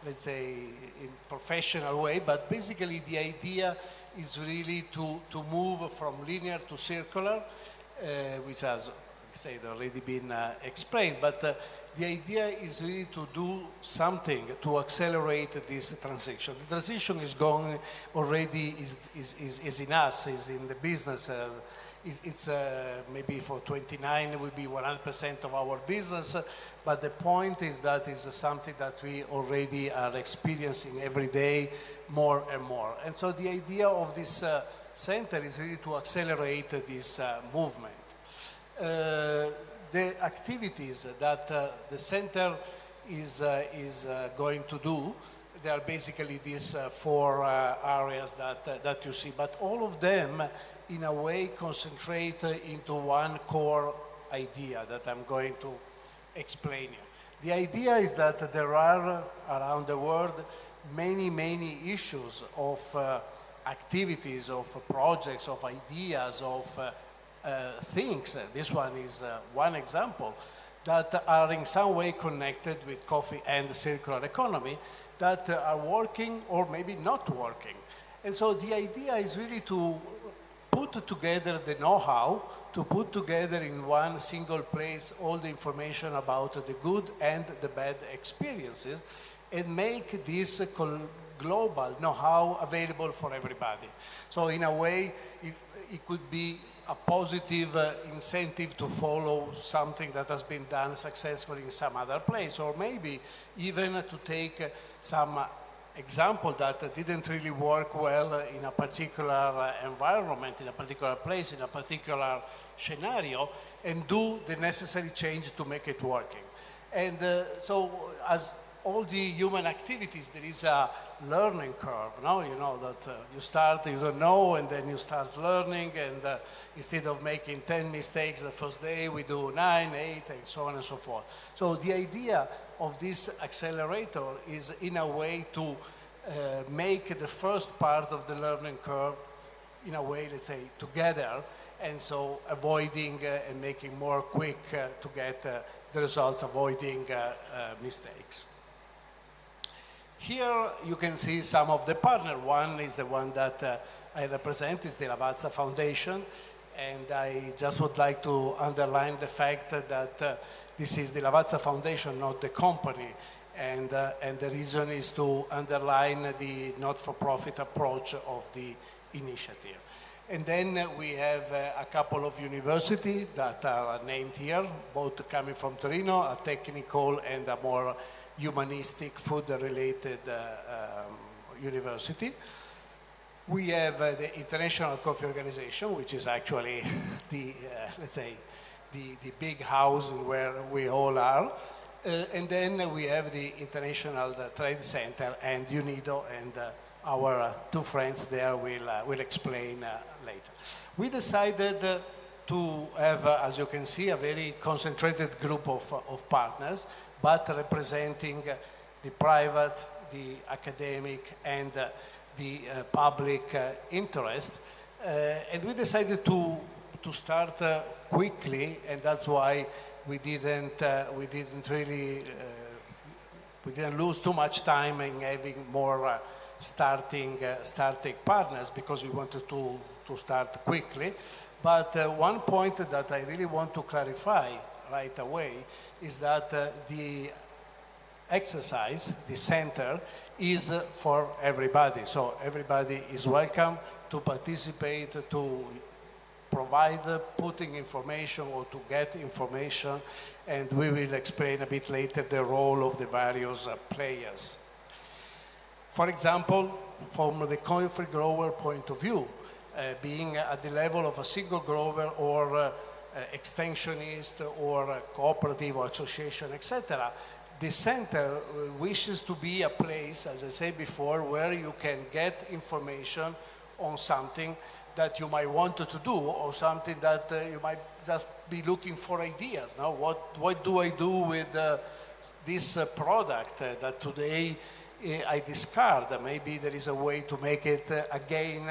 let's say, in professional way, but basically the idea is really to move from linear to circular, which has said, already been explained. But the idea is really to do something to accelerate this transition. The transition is going already, is in us, is in the business. It's maybe for 29 it will be 100% of our business, but the point is that it's something that we already are experiencing every day more and more. And so the idea of this center is really to accelerate this movement. The activities that the center is going to do, there are basically these four areas that you see, but all of them in a way concentrate into one core idea that I'm going to explain you. The idea is that there are around the world many issues of activities, of projects, of ideas, of things. This one is one example that are in some way connected with coffee and the circular economy that are working or maybe not working. And so the idea is really to put together the know-how, to put together in one single place all the information about the good and the bad experiences and make this global know-how available for everybody. So in a way, it could be a positive incentive to follow something that has been done successfully in some other place, or maybe even to take some example that didn't really work well in a particular environment, in a particular place, in a particular scenario, and do the necessary change to make it working. And so as all the human activities, there is a learning curve, no? You know that you start, you don't know, and then you start learning, and instead of making 10 mistakes the first day, we do 9, 8, and so on and so forth. So the idea of this accelerator is in a way to make the first part of the learning curve, in a way, let's say, together, and so avoiding and making more quick to get the results, avoiding mistakes. Here you can see some of the partners. One is the one that I represent, is the Lavazza Foundation, and I just would like to underline the fact that this is the Lavazza Foundation, not the company, and the reason is to underline the not-for-profit approach of the initiative. And then we have a couple of universities that are named here, both coming from Torino, a technical and a more humanistic, food-related university. We have the International Coffee Organization, which is actually the, let's say, the big house where we all are. And then we have the International Trade Center and UNIDO, and our two friends there will explain later. We decided to have, as you can see, a very concentrated group of partners, but representing the private, the academic, and the public interest. And we decided to start quickly, and that's why we didn't lose too much time in having more starting partners, because we wanted to start quickly. But one point that I really want to clarify right away is that the exercise, the center, is for everybody. So everybody is welcome to participate, to provide putting information or to get information, and we will explain a bit later the role of the various players. For example, from the coffee grower point of view, being at the level of a single grower or extensionist or cooperative or association, etc., the center wishes to be a place, as I said before, where you can get information on something that you might want to do, or something that you might just be looking for ideas. Now, what do I do with this product that today I discard? Maybe there is a way to make it again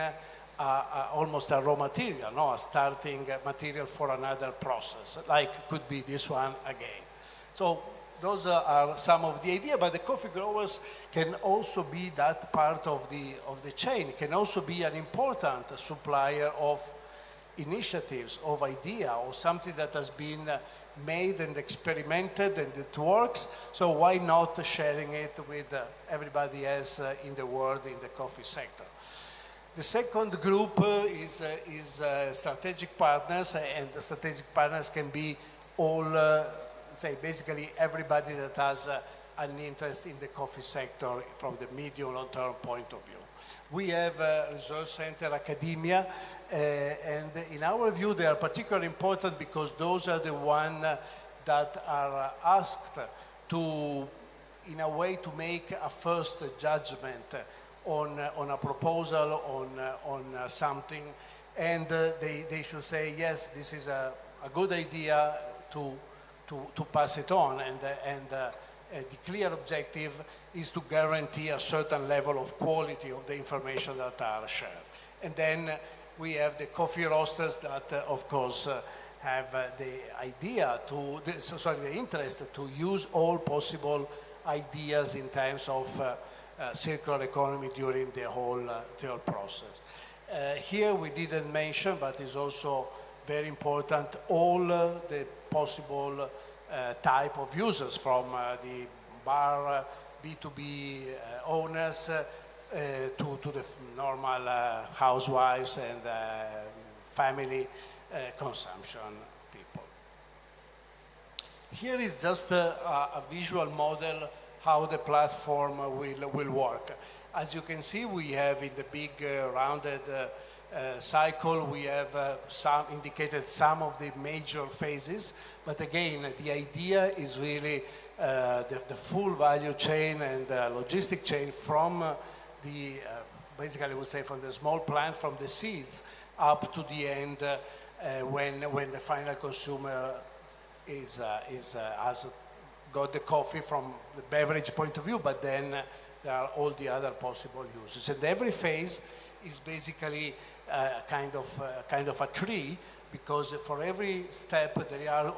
almost a raw material, no? A starting material for another process, like could be this one again. So those are some of the ideas, but the coffee growers can also be that part of the chain, can also be an important supplier of initiatives of idea or something that has been made and experimented and it works, so why not sharing it with everybody else in the world in the coffee sector. The second group is strategic partners, and the strategic partners can be all, say, basically everybody that has an interest in the coffee sector from the medium long-term point of view. We have research center, academia, and in our view they are particularly important because those are the ones that are asked to, in a way, to make a first judgment on a proposal, on something, and they should say, yes, this is a good idea to pass it on, and the clear objective is to guarantee a certain level of quality of the information that are shared. And then we have the coffee roasters that, of course, have the idea to, the interest to use all possible ideas in terms of circular economy during the whole process. Here we didn't mention, but it's also very important, all the possible type of users, from the bar B2B owners to the normal housewives and family consumption people. Here is just a visual model how the platform will work. As you can see, we have in the big rounded cycle, we have indicated some of the major phases, but again, the idea is really the full value chain and logistic chain from the, basically I would say from the small plant, from the seeds up to the end when the final consumer has got the coffee from the beverage point of view, but then there are all the other possible uses. And every phase is basically kind of a tree, because for every step there are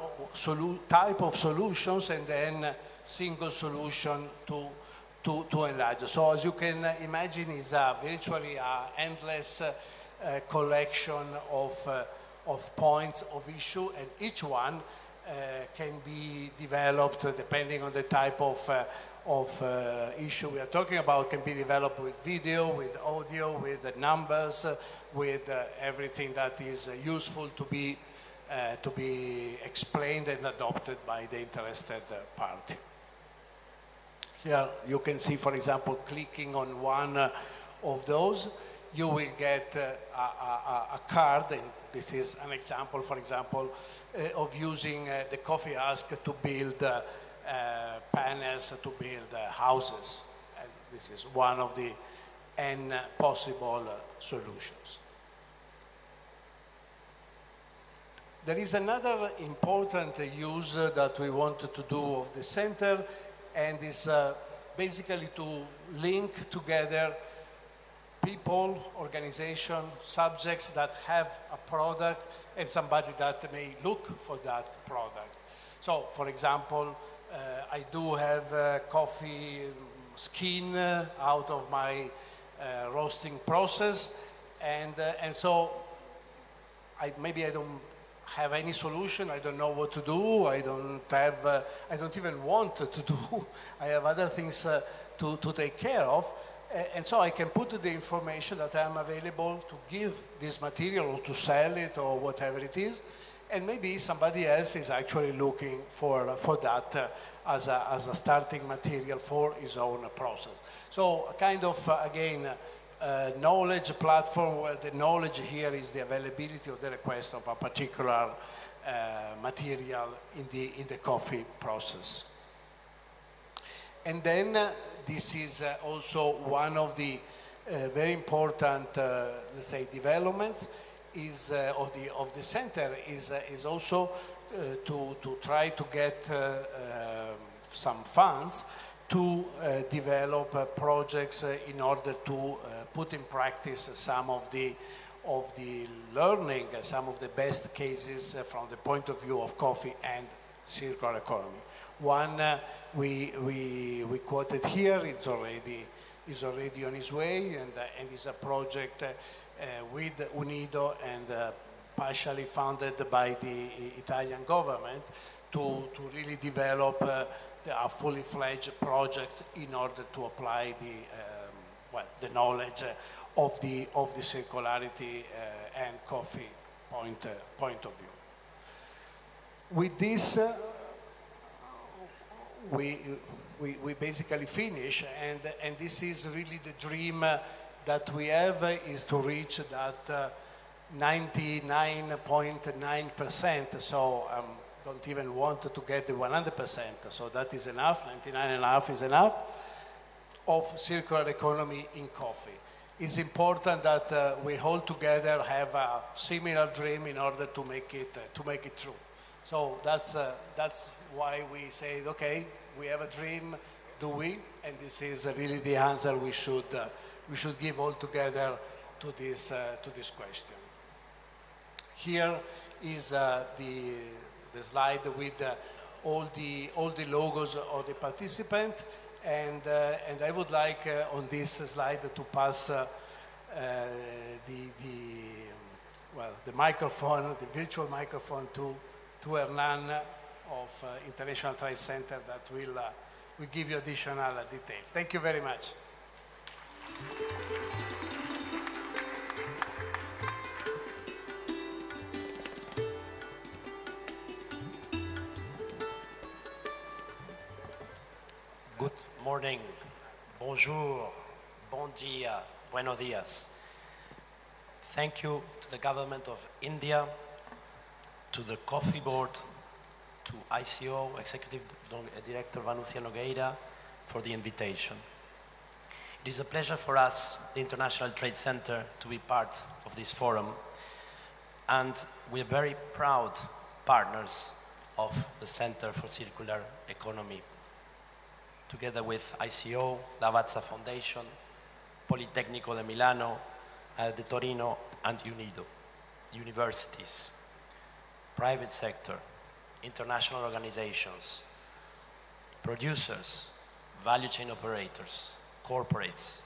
type of solutions and then single solution to enlarge. So as you can imagine, is virtually an endless collection of points of issue, and each one can be developed depending on the type of issue we are talking about. Can be developed with video, with audio, with numbers, with everything that is useful to be explained and adopted by the interested party. Here you can see, for example, clicking on one of those, you will get a card, and this is an example, for example, of using the Coffee Ask to build panels, to build houses. And this is one of the N possible solutions. There is another important use that we wanted to do of the center, and is basically to link together people, organization, subjects that have a product and somebody that may look for that product. So, for example, I do have coffee skin out of my roasting process, and so maybe I don't have any solution. I don't know what to do. I don't even want to do. I have other things to take care of. And so I can put the information that I am available to give this material or to sell it or whatever it is. And maybe somebody else is actually looking for that as a starting material for his own process. So a kind of, again, knowledge platform where the knowledge here is the availability of the request of a particular material in the coffee process. And then this is also one of the very important, let's say, developments is of the center is also to try to get some funds to develop projects in order to put in practice some of the learning, some of the best cases from the point of view of coffee and circular economy. One we quoted here, is already on its way, and is a project with UNIDO and partially funded by the Italian government to really develop a fully fledged project in order to apply the knowledge of the circularity and coffee point of view. With this, we basically finish, and this is really the dream that we have, is to reach that 99.9%. So don't even want to get the 100%. So that is enough. 99.5 is enough of circular economy in coffee. It's important that we all together have a similar dream in order to make it true. So that's why we say, okay, we have a dream, do we? And this is really the answer we should give all together to this question. Here is the slide with all the logos of the participant, and I would like on this slide to pass the microphone, the virtual microphone to Hernan of International Trade Center that will give you additional details. Thank you very much. Good morning, bonjour, bon dia, buenos dias. Thank you to the government of India, to the Coffee Board, to ICO, Executive Director Vanucia Nogueira, for the invitation. It is a pleasure for us, the International Trade Center, to be part of this forum, and we're very proud partners of the Center for Circular Economy, together with ICO, Lavazza Foundation, Politecnico di Milano, de Torino, and UNIDO, universities, private sector, international organizations, producers, value chain operators, corporates,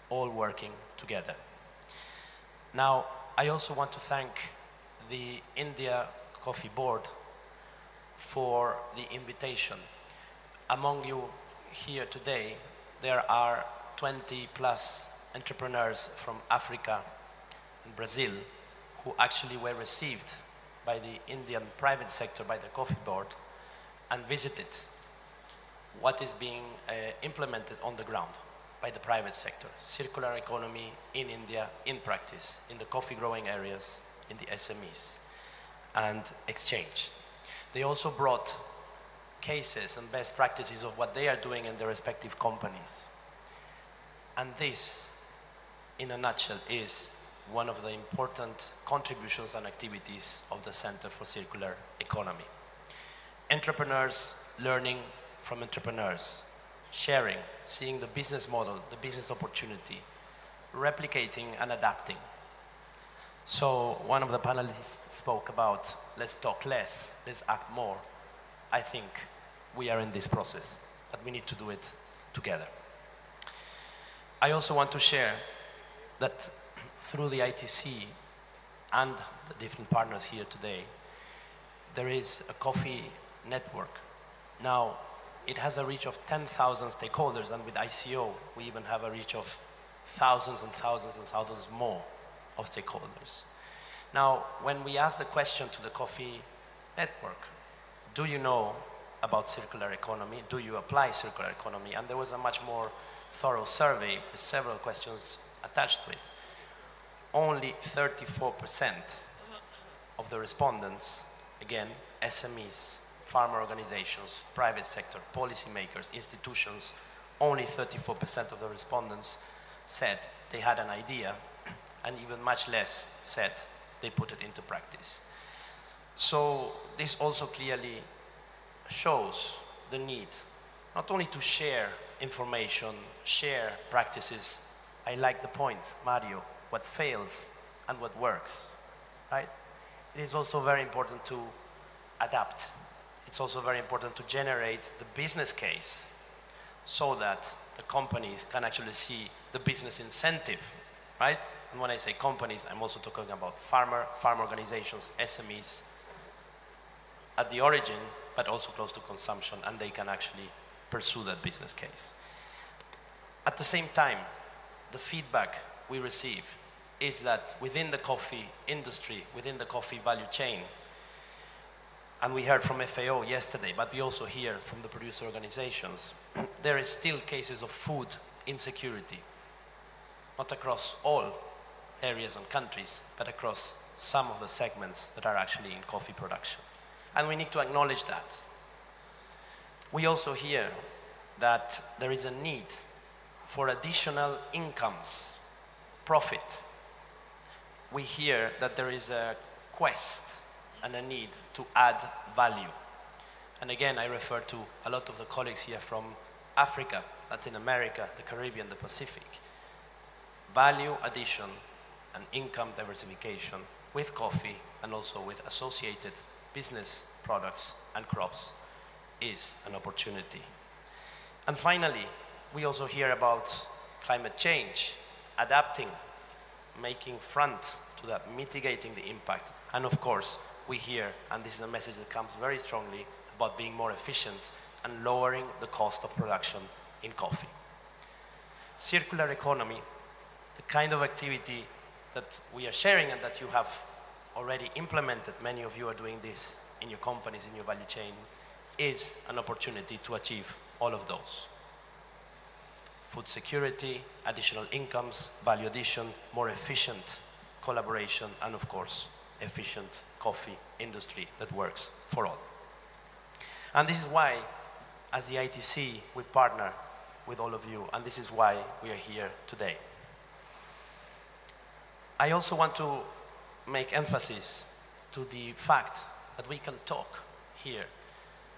all working together. Now, I also want to thank the India Coffee Board for the invitation. Among you here today, there are 20 plus entrepreneurs from Africa and Brazil who actually were received by the Indian private sector, by the Coffee Board, and visited what is being implemented on the ground by the private sector. Circular economy in India, in practice, in the coffee growing areas, in the SMEs, and exchange. They also brought cases and best practices of what they are doing in their respective companies. And this, in a nutshell, is one of the important contributions and activities of the Center for Circular Economy. Entrepreneurs learning from entrepreneurs, sharing, seeing the business model, the business opportunity, replicating and adapting. So one of the panelists spoke about, let's talk less, let's act more. I think we are in this process, but we need to do it together. I also want to share that through the ITC and the different partners here today, there is a coffee network. Now, it has a reach of 10,000 stakeholders, and with ICO, we even have a reach of thousands and thousands and thousands more of stakeholders. Now, when we ask the question to the coffee network, do you know about circular economy? Do you apply circular economy? And there was a much more thorough survey with several questions attached to it. Only 34% of the respondents, again, SMEs, farmer organizations, private sector, policymakers, institutions, only 34% of the respondents said they had an idea, and even much less said they put it into practice. So this also clearly shows the need not only to share information, share practices. I like the point, Mario, what fails and what works, right? It is also very important to adapt. It's also very important to generate the business case so that the companies can actually see the business incentive, right? And when I say companies, I'm also talking about farm organizations, SMEs, at the origin, but also close to consumption, and they can actually pursue that business case. At the same time, the feedback we receive is that within the coffee industry, within the coffee value chain, and we heard from FAO yesterday, but we also hear from the producer organizations, there is still cases of food insecurity, not across all areas and countries, but across some of the segments that are actually in coffee production. And we need to acknowledge that. We also hear that there is a need for additional incomes, profit. We hear that there is a quest and a need to add value. And again, I refer to a lot of the colleagues here from Africa, Latin America, the Caribbean, the Pacific. Value addition and income diversification with coffee and also with associated business products and crops is an opportunity. And finally, we also hear about climate change, adapting, making front to that, mitigating the impact. And of course, we hear, and this is a message that comes very strongly, about being more efficient and lowering the cost of production in coffee. Circular economy, the kind of activity that we are sharing and that you have already implemented, many of you are doing this in your companies, in your value chain, is an opportunity to achieve all of those. Food security, additional incomes, value addition, more efficient collaboration, and of course, efficient coffee industry that works for all. And this is why, as the ITC, we partner with all of you, and this is why we are here today. I also want to make emphasis to the fact that we can talk here,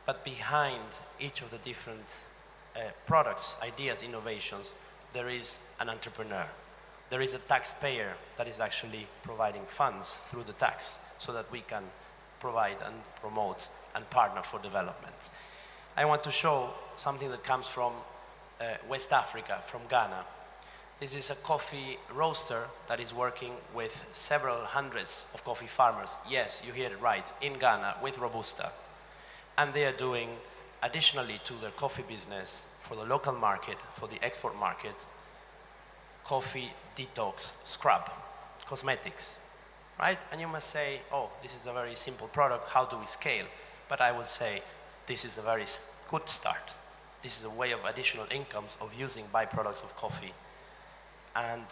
but behind each of the different products, ideas, innovations, there is an entrepreneur. There is a taxpayer that is actually providing funds through the tax so that we can provide and promote and partner for development. I want to show something that comes from West Africa, from Ghana. This is a coffee roaster that is working with several hundreds of coffee farmers. Yes, you hear it right, in Ghana with Robusta. And they are doing, additionally to their coffee business, for the local market, for the export market, coffee detox scrub, cosmetics, right? And you must say, oh, this is a very simple product, how do we scale? But I would say, this is a very good start. This is a way of additional incomes of using byproducts of coffee. And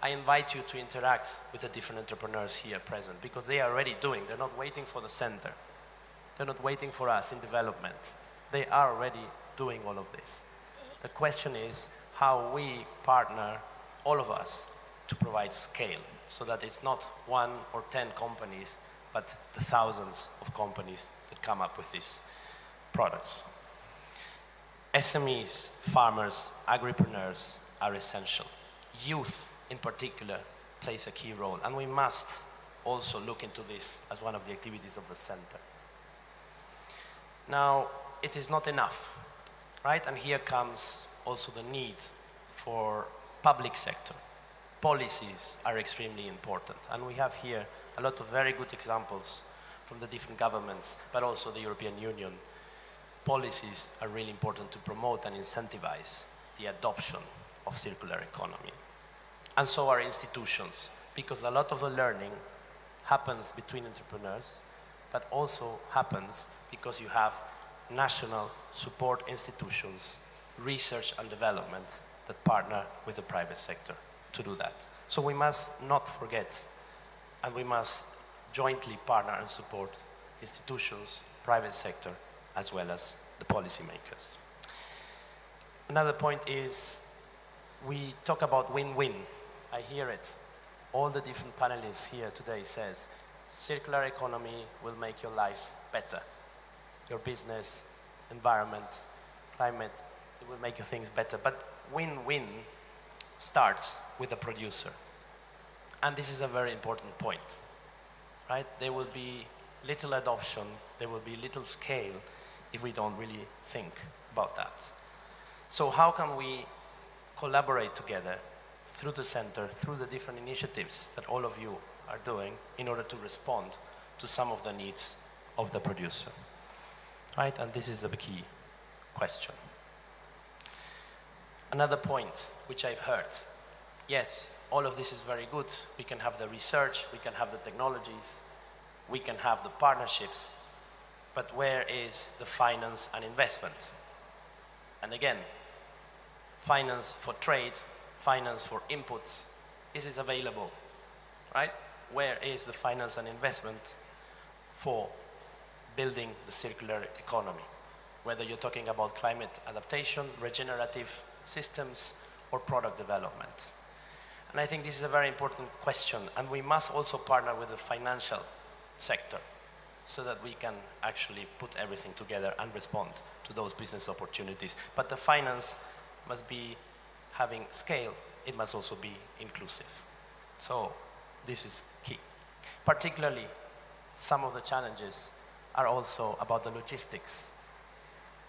I invite you to interact with the different entrepreneurs here present, because they are already doing, they're not waiting for the center. They're not waiting for us in development. They are already doing all of this. The question is how we partner, all of us, to provide scale, so that it's not 1 or 10 companies, but the thousands of companies that come up with these products. SMEs, farmers, agripreneurs are essential. Youth, in particular, plays a key role, and we must also look into this as one of the activities of the center. Now, it is not enough, right? And here comes also the need for public sector. Policies are extremely important, and we have here a lot of very good examples from the different governments, but also the European Union. Policies are really important to promote and incentivize the adoption of circular economy. And so are institutions, because a lot of the learning happens between entrepreneurs, but also happens because you have national support institutions, research and development that partner with the private sector to do that. So we must not forget, and we must jointly partner and support institutions, private sector, as well as the policymakers. Another point is, we talk about win-win. I hear it. All the different panelists here today says, circular economy will make your life better. Your business, environment, climate, it will make your things better. But win-win starts with the producer. And this is a very important point, right? There will be little adoption, there will be little scale if we don't really think about that. So how can we collaborate together through the center, through the different initiatives that all of you are doing in order to respond to some of the needs of the producer. Right? And this is the key question. Another point which I've heard, yes, all of this is very good. We can have the research, we can have the technologies, we can have the partnerships, but where is the finance and investment? And again, finance for trade, finance for inputs, is it available, right? Where is the finance and investment for building the circular economy? Whether you're talking about climate adaptation, regenerative systems, or product development. And I think this is a very important question, and we must also partner with the financial sector so that we can actually put everything together and respond to those business opportunities. But the finance must be having scale, it must also be inclusive. So this is key. Particularly, some of the challenges are also about the logistics.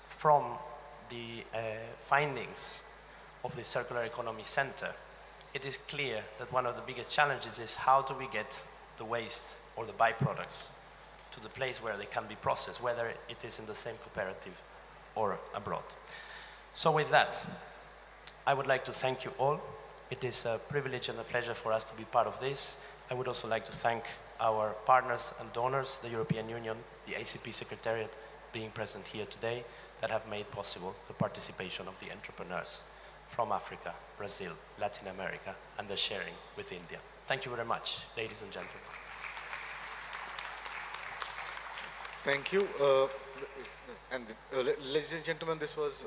From the findings of the Circular Economy Center, it is clear that one of the biggest challenges is how do we get the waste or the byproducts to the place where they can be processed, whether it is in the same cooperative or abroad. So with that, I would like to thank you all. It is a privilege and a pleasure for us to be part of this. I would also like to thank our partners and donors, the European Union, the ACP Secretariat, being present here today, that have made possible the participation of the entrepreneurs from Africa, Brazil, Latin America, and the sharing with India. Thank you very much, ladies and gentlemen. Thank you. Ladies and gentlemen, this was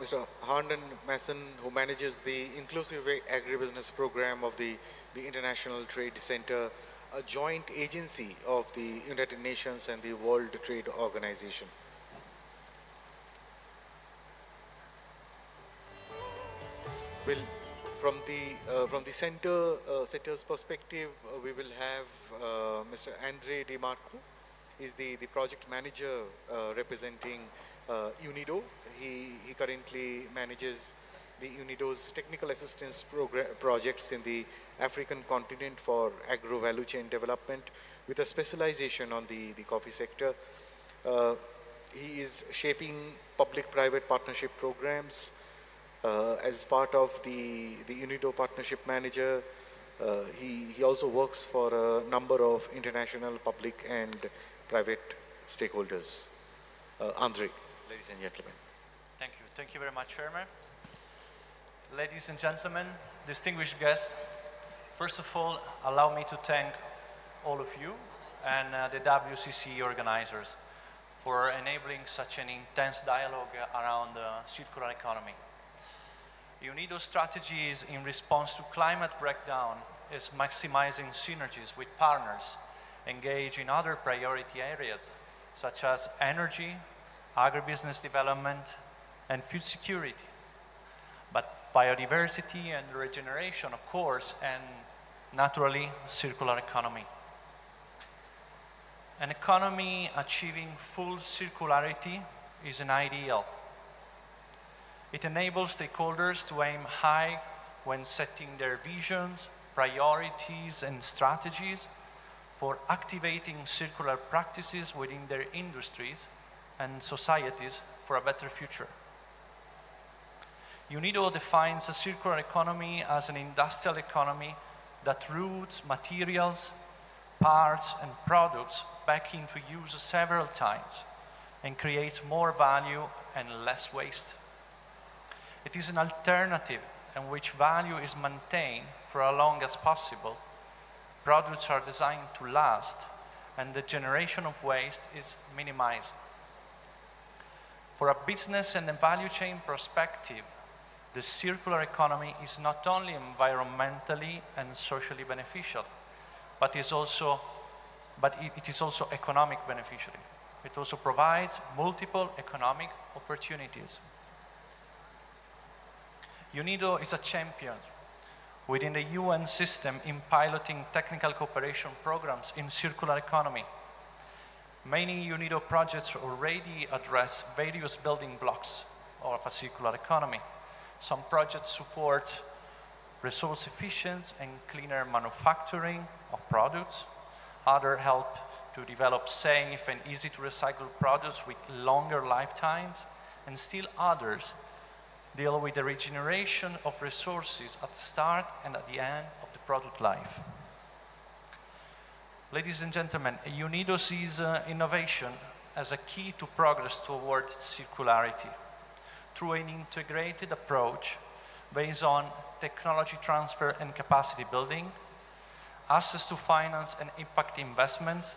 Mr. Harnden Masson, who manages the Inclusive Agribusiness Program of the International Trade Center, a joint agency of the United Nations and the World Trade Organization. Well, from the center's perspective, we will have Mr. Andre DeMarco. Is the project manager representing UNIDO. He currently manages the UNIDO's technical assistance projects in the African continent for agro-value chain development with a specialization on the coffee sector. He is shaping public-private partnership programs as part of the UNIDO partnership manager. He also works for a number of international public and private stakeholders. Andre, ladies and gentlemen. Thank you. Thank you very much, Chairman. Ladies and gentlemen, distinguished guests, first of all, allow me to thank all of you and the WCC organizers for enabling such an intense dialogue around the circular economy. UNIDO's strategies in response to climate breakdown is maximizing synergies with partners engaged in other priority areas such as energy, agribusiness development, and food security. But biodiversity and regeneration, of course, and naturally, circular economy. An economy achieving full circularity is an ideal. It enables stakeholders to aim high when setting their visions, priorities, and strategies for activating circular practices within their industries and societies for a better future. UNIDO defines a circular economy as an industrial economy that routes materials, parts, and products back into use several times and creates more value and less waste. It is an alternative in which value is maintained for as long as possible. Products are designed to last, and the generation of waste is minimized. For a business and a value chain perspective, the circular economy is not only environmentally and socially beneficial, but it is also economic beneficial. It also provides multiple economic opportunities. UNIDO is a champion within the UN system in piloting technical cooperation programs in circular economy. Many UNIDO projects already address various building blocks of a circular economy. Some projects support resource efficient and cleaner manufacturing of products. Others help to develop safe and easy to recycle products with longer lifetimes. And still others deal with the regeneration of resources at the start and at the end of the product life. Ladies and gentlemen, UNIDO sees innovation as a key to progress toward circularity through an integrated approach based on technology transfer and capacity building, access to finance and impact investments,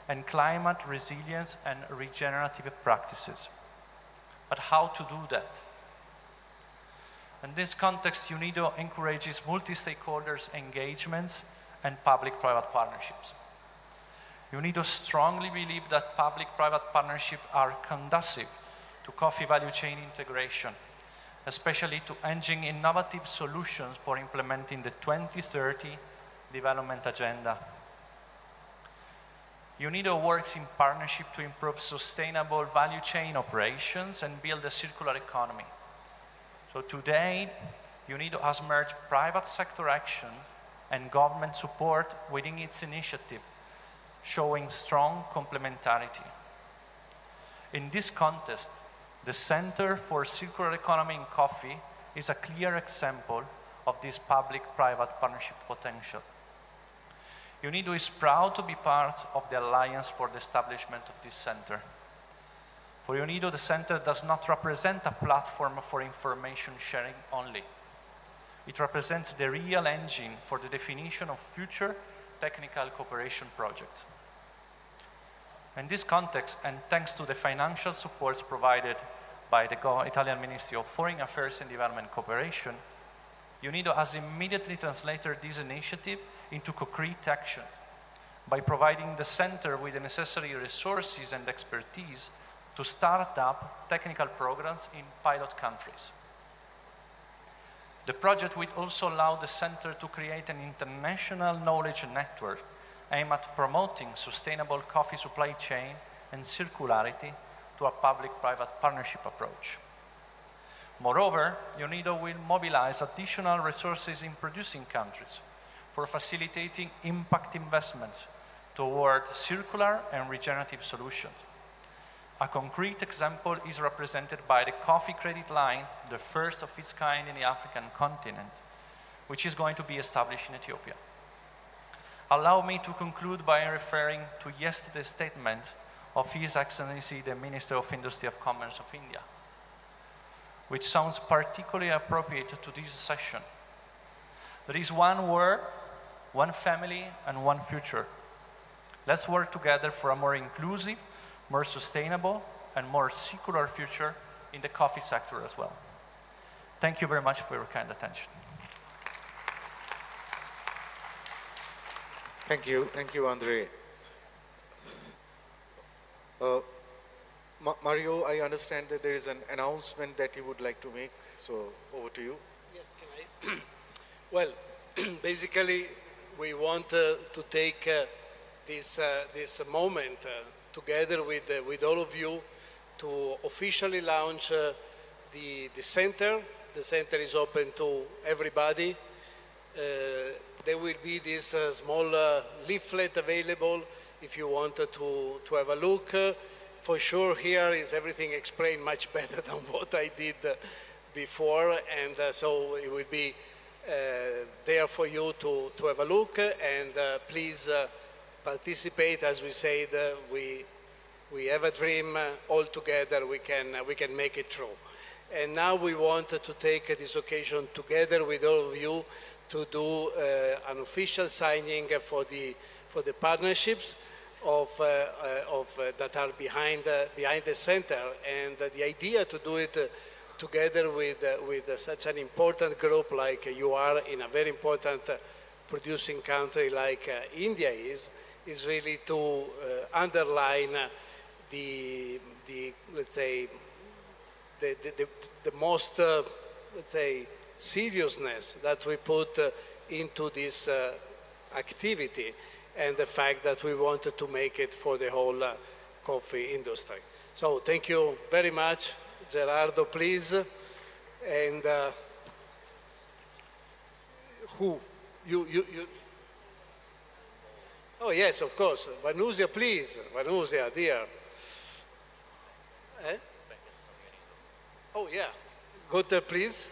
and climate resilience and regenerative practices. But how to do that? In this context, UNIDO encourages multi-stakeholders engagements and public-private partnerships. UNIDO strongly believes that public-private partnerships are conducive to coffee value chain integration, especially to engine innovative solutions for implementing the 2030 Development Agenda. UNIDO works in partnership to improve sustainable value chain operations and build a circular economy. So today, UNIDO has merged private sector action and government support within its initiative, showing strong complementarity. In this context, the Center for Circular Economy in Coffee is a clear example of this public-private partnership potential. UNIDO is proud to be part of the alliance for the establishment of this center. For UNIDO, the center does not represent a platform for information sharing only. It represents the real engine for the definition of future technical cooperation projects. In this context, and thanks to the financial supports provided by the Italian Ministry of Foreign Affairs and Development Cooperation, UNIDO has immediately translated this initiative into concrete action by providing the center with the necessary resources and expertise to start up technical programs in pilot countries. The project will also allow the center to create an international knowledge network aimed at promoting sustainable coffee supply chain and circularity to a public-private partnership approach. Moreover, UNIDO will mobilize additional resources in producing countries for facilitating impact investments toward circular and regenerative solutions. A concrete example is represented by the Coffee Credit Line, the first of its kind in the African continent, which is going to be established in Ethiopia. Allow me to conclude by referring to yesterday's statement of His Excellency the Minister of Industry and Commerce of India, which sounds particularly appropriate to this session. There is one world, one family, and one future. Let's work together for a more inclusive, more sustainable, and more circular future in the coffee sector as well. Thank you very much for your kind attention. Thank you, Andre. Mario, I understand that there is an announcement that you would like to make, so over to you. Yes, can I? Well, basically, we want to take this moment together with all of you to officially launch the center. The center is open to everybody. There will be this small leaflet available if you wanted to have a look. For sure, here is everything explained much better than what I did before, and so it will be there for you to have a look, and please participate. As we said, we have a dream all together. We can make it true. And now we want to take this occasion together with all of you to do an official signing for the partnerships that are behind the center, and the idea to do it together with such an important group like you are in a very important producing country like India is really to underline the let's say the most let's say seriousness that we put into this activity, and the fact that we wanted to make it for the whole coffee industry. So thank you very much. Gerardo, please. And Who? You. Oh, yes, of course. Vanusia, please. Vanusia, dear. Eh? Oh, yeah. Go there, please.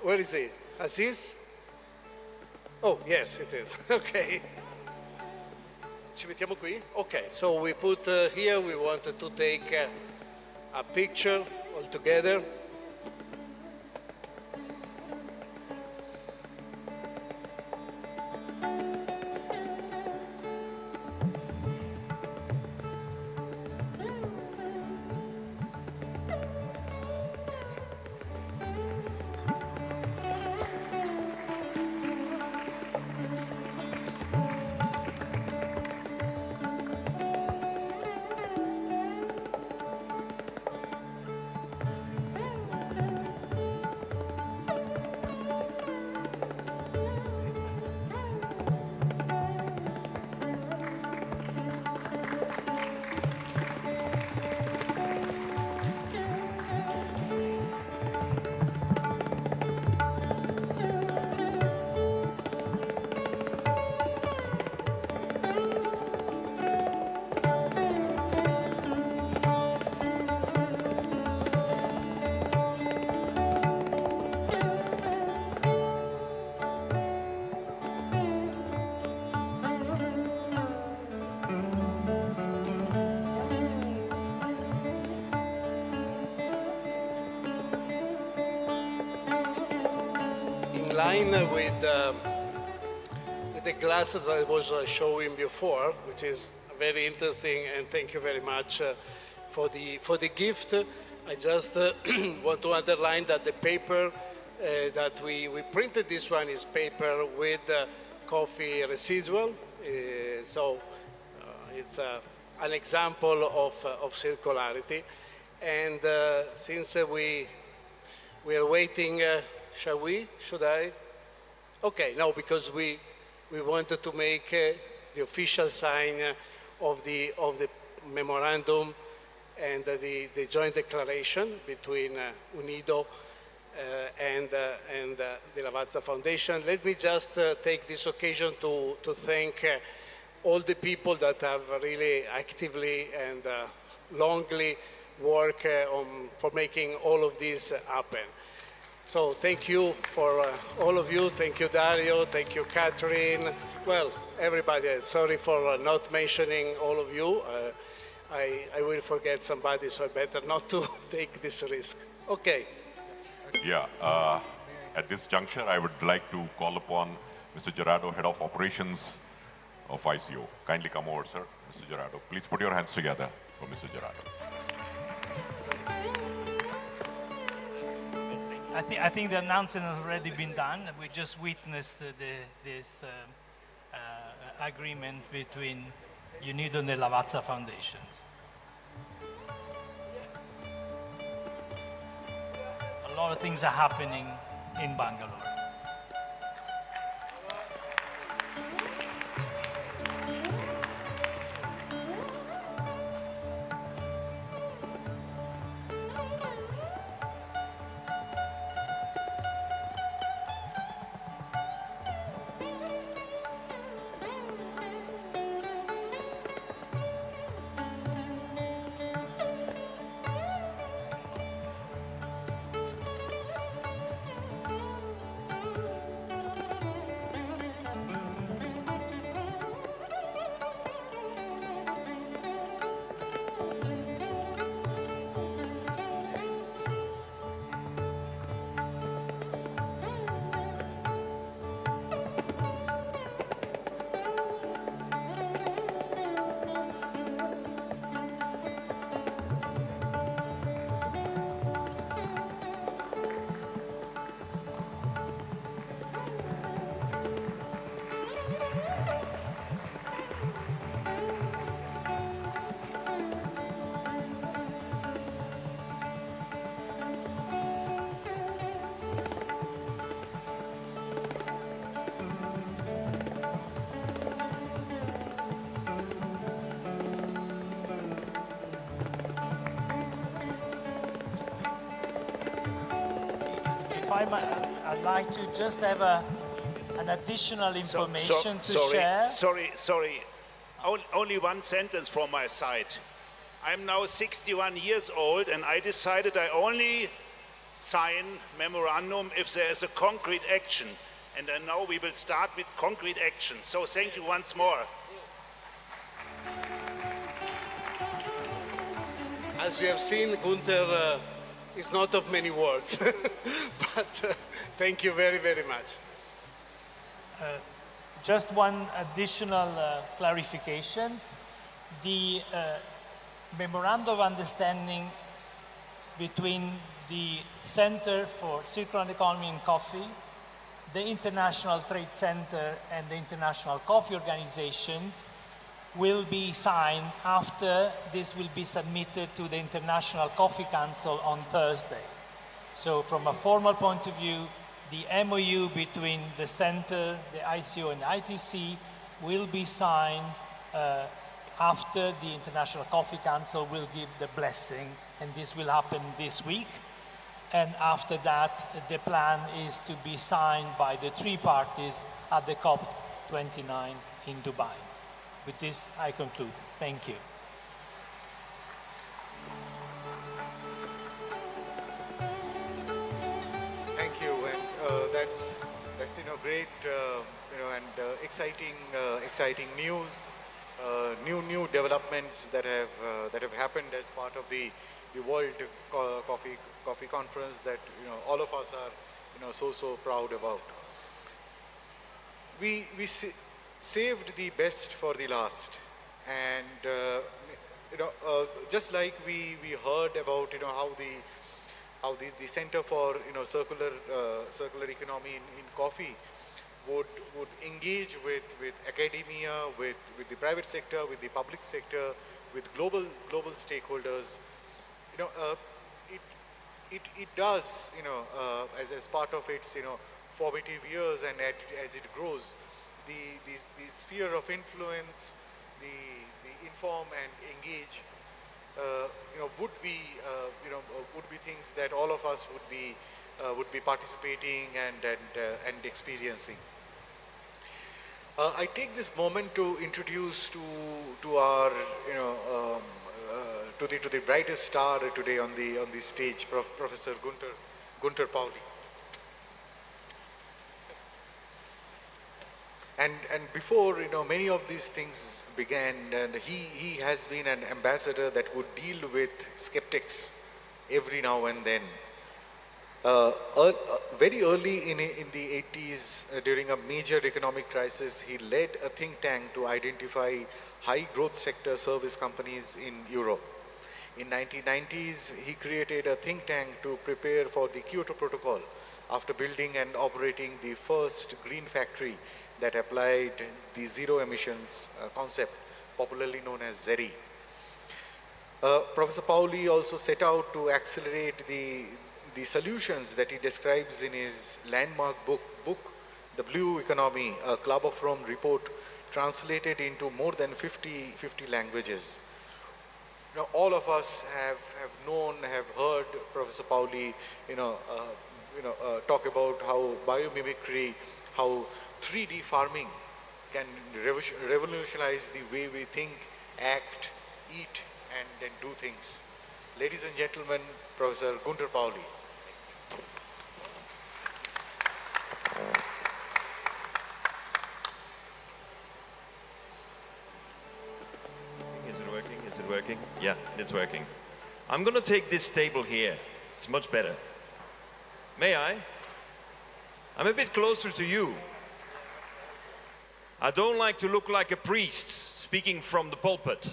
Where is he? Aziz? Oh, yes, it is. Okay. Ci mettiamo qui? Okay, so we put here, we wanted to take a picture all together. Line with the glass that I was showing before, which is very interesting, and thank you very much for the gift. I just want to underline that the paper that we printed, this one is paper with coffee residual, so it's an example of circularity. And since we are waiting. Should I? Okay, no, because we wanted to make the official sign of the memorandum and the joint declaration between UNIDO and the Lavazza Foundation. Let me just take this occasion to thank all the people that have really actively and longly worked for making all of this happen. So thank you for all of you. Thank you, Dario. Thank you, Catherine. Well, everybody, sorry for not mentioning all of you. I will forget somebody, so I better not to take this risk. Okay. Yeah, at this juncture, I would like to call upon Mr. Gerardo, Head of Operations of ICO. Kindly come over, sir. Mr. Gerardo, please put your hands together for Mr. Gerardo. I think the announcement has already been done. We just witnessed this agreement between UNIDO and the Lavazza Foundation. A lot of things are happening in Bangalore. I might, I'd like to just have an additional information to sorry, share. Sorry. Only one sentence from my side. I'm now 61 years old, and I decided I only sign memorandum if there is a concrete action. And I know we will start with concrete action. So thank you once more. As you have seen, Gunther is not of many words, but thank you very, very much. Just one additional clarification. The memorandum of understanding between the Center for Circular Economy and Coffee, the International Trade Center, and the International Coffee Organizations will be signed after this will be submitted to the International Coffee Council on Thursday. So from a formal point of view, the MOU between the Center, the ICO, and the ITC will be signed after the International Coffee Council will give the blessing, and this will happen this week. And after that, the plan is to be signed by the three parties at the COP29 in Dubai. With this, I conclude. Thank you. Thank you, and that's great and exciting news, new developments that have happened as part of the World Coffee Conference that all of us are so proud about. We saved the best for the last, and just like we heard about how the Center for circular economy in coffee would engage with academia, with the private sector, with the public sector, with global stakeholders. It does as part of its formative years, and as it grows, the sphere of influence, the inform and engage, would be things that all of us would be participating and experiencing. I take this moment to introduce to our to the brightest star today on the stage, Professor Gunter Pauli. And before many of these things began, and he has been an ambassador that would deal with skeptics every now and then. Very early in the 80s, during a major economic crisis, he led a think tank to identify high growth sector service companies in Europe. In 1990s, he created a think tank to prepare for the Kyoto Protocol after building and operating the first green factory that applied the zero emissions concept, popularly known as ZERI. Professor Pauli also set out to accelerate the solutions that he describes in his landmark book, The Blue Economy, a Club of Rome report translated into more than 50 languages. All of us have known, have heard Professor Pauli, talk about how biomimicry, how 3D farming can revolutionize the way we think, act, eat, and do things. Ladies and gentlemen, Professor Gunter Pauli. Is it working? Yeah, it's working. I'm going to take this table here. It's much better. May I? I'm a bit closer to you. I don't like to look like a priest speaking from the pulpit.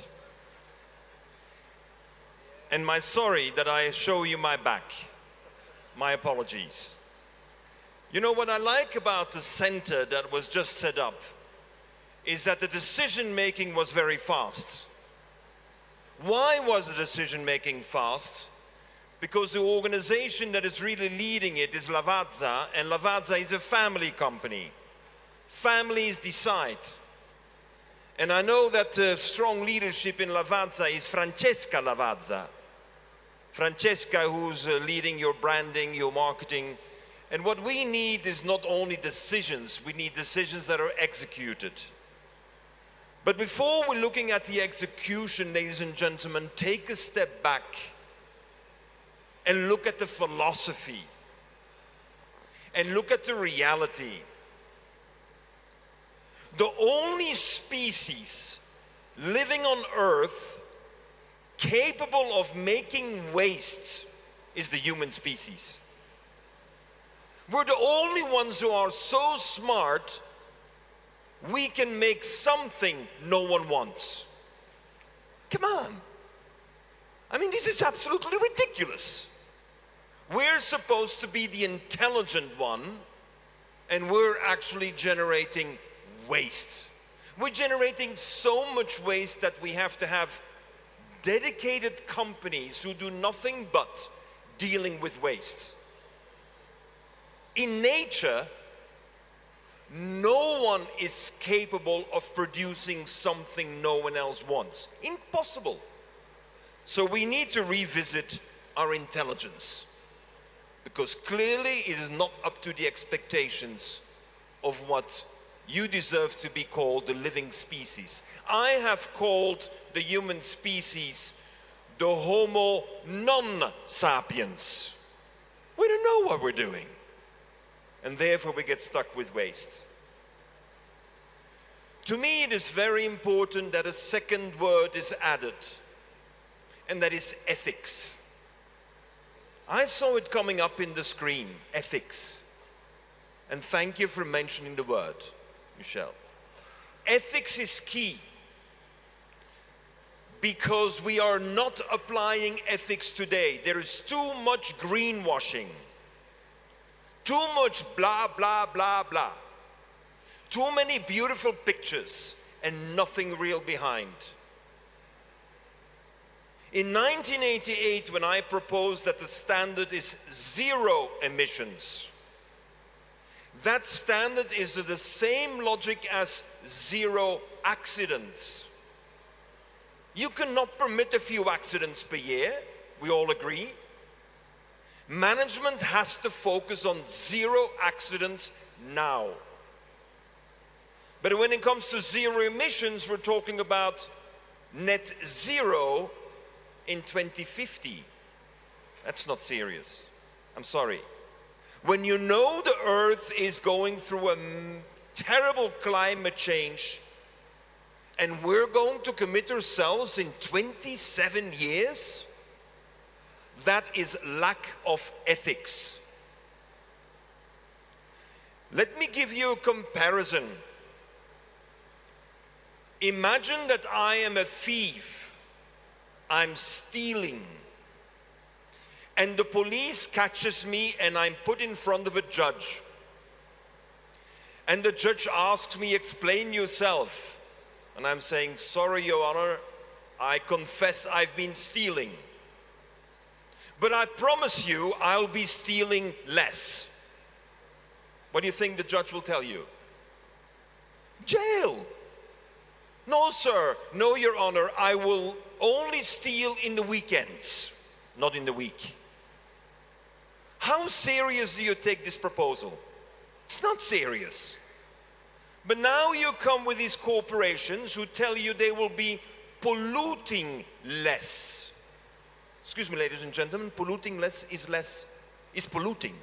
And my sorry that I show you my back. My apologies. You know what I like about the center that was just set up is that the decision making was very fast. Why was the decision making fast? Because the organization that is really leading it is Lavazza, and Lavazza is a family company. Families decide. And I know that the strong leadership in Lavazza is Francesca Lavazza. Francesca, who's leading your branding, your marketing, And what we need is not only decisions, we need decisions that are executed. But before we're looking at the execution, ladies and gentlemen, take a step back and look at the philosophy and look at the reality. The only species living on Earth capable of making waste is the human species. We're the only ones who are so smart we can make something no one wants. Come on. I mean, this is absolutely ridiculous. We're supposed to be the intelligent one, and we're actually generating waste. We're generating so much waste that we have to have dedicated companies who do nothing but dealing with waste. In nature, no one is capable of producing something no one else wants. Impossible. So we need to revisit our intelligence, because clearly it is not up to the expectations of what you deserve to be called the living species. I have called the human species the Homo non-sapiens. We don't know what we're doing. And therefore we get stuck with waste. To me, it is very important that a second word is added, and that is ethics. I saw it coming up in the screen, ethics. And thank you for mentioning the word, Michel. Ethics is key, because we are not applying ethics today. There is too much greenwashing. Too much blah, blah, blah, blah. Too many beautiful pictures and nothing real behind. In 1988, when I proposed that the standard is 0 emissions, that standard is the same logic as 0 accidents. You cannot permit a few accidents per year, we all agree. Management has to focus on 0 accidents now. But when it comes to 0 emissions, we're talking about net zero in 2050. That's not serious. I'm sorry. When you know the Earth is going through a terrible climate change, and we're going to commit ourselves in 27 years, that is lack of ethics. Let me give you a comparison. Imagine that I am a thief. I'm stealing. And the police catches me and I'm put in front of a judge. And the judge asks me, explain yourself. And I'm saying, sorry, Your Honor, I confess I've been stealing. But I promise you, I'll be stealing less. What do you think the judge will tell you? Jail. No, sir. No, Your Honor, I will only steal in the weekends, not in the week. How serious do you take this proposal? It's not serious. But now you come with these corporations who tell you they will be polluting less. Excuse me, ladies and gentlemen, polluting less is polluting.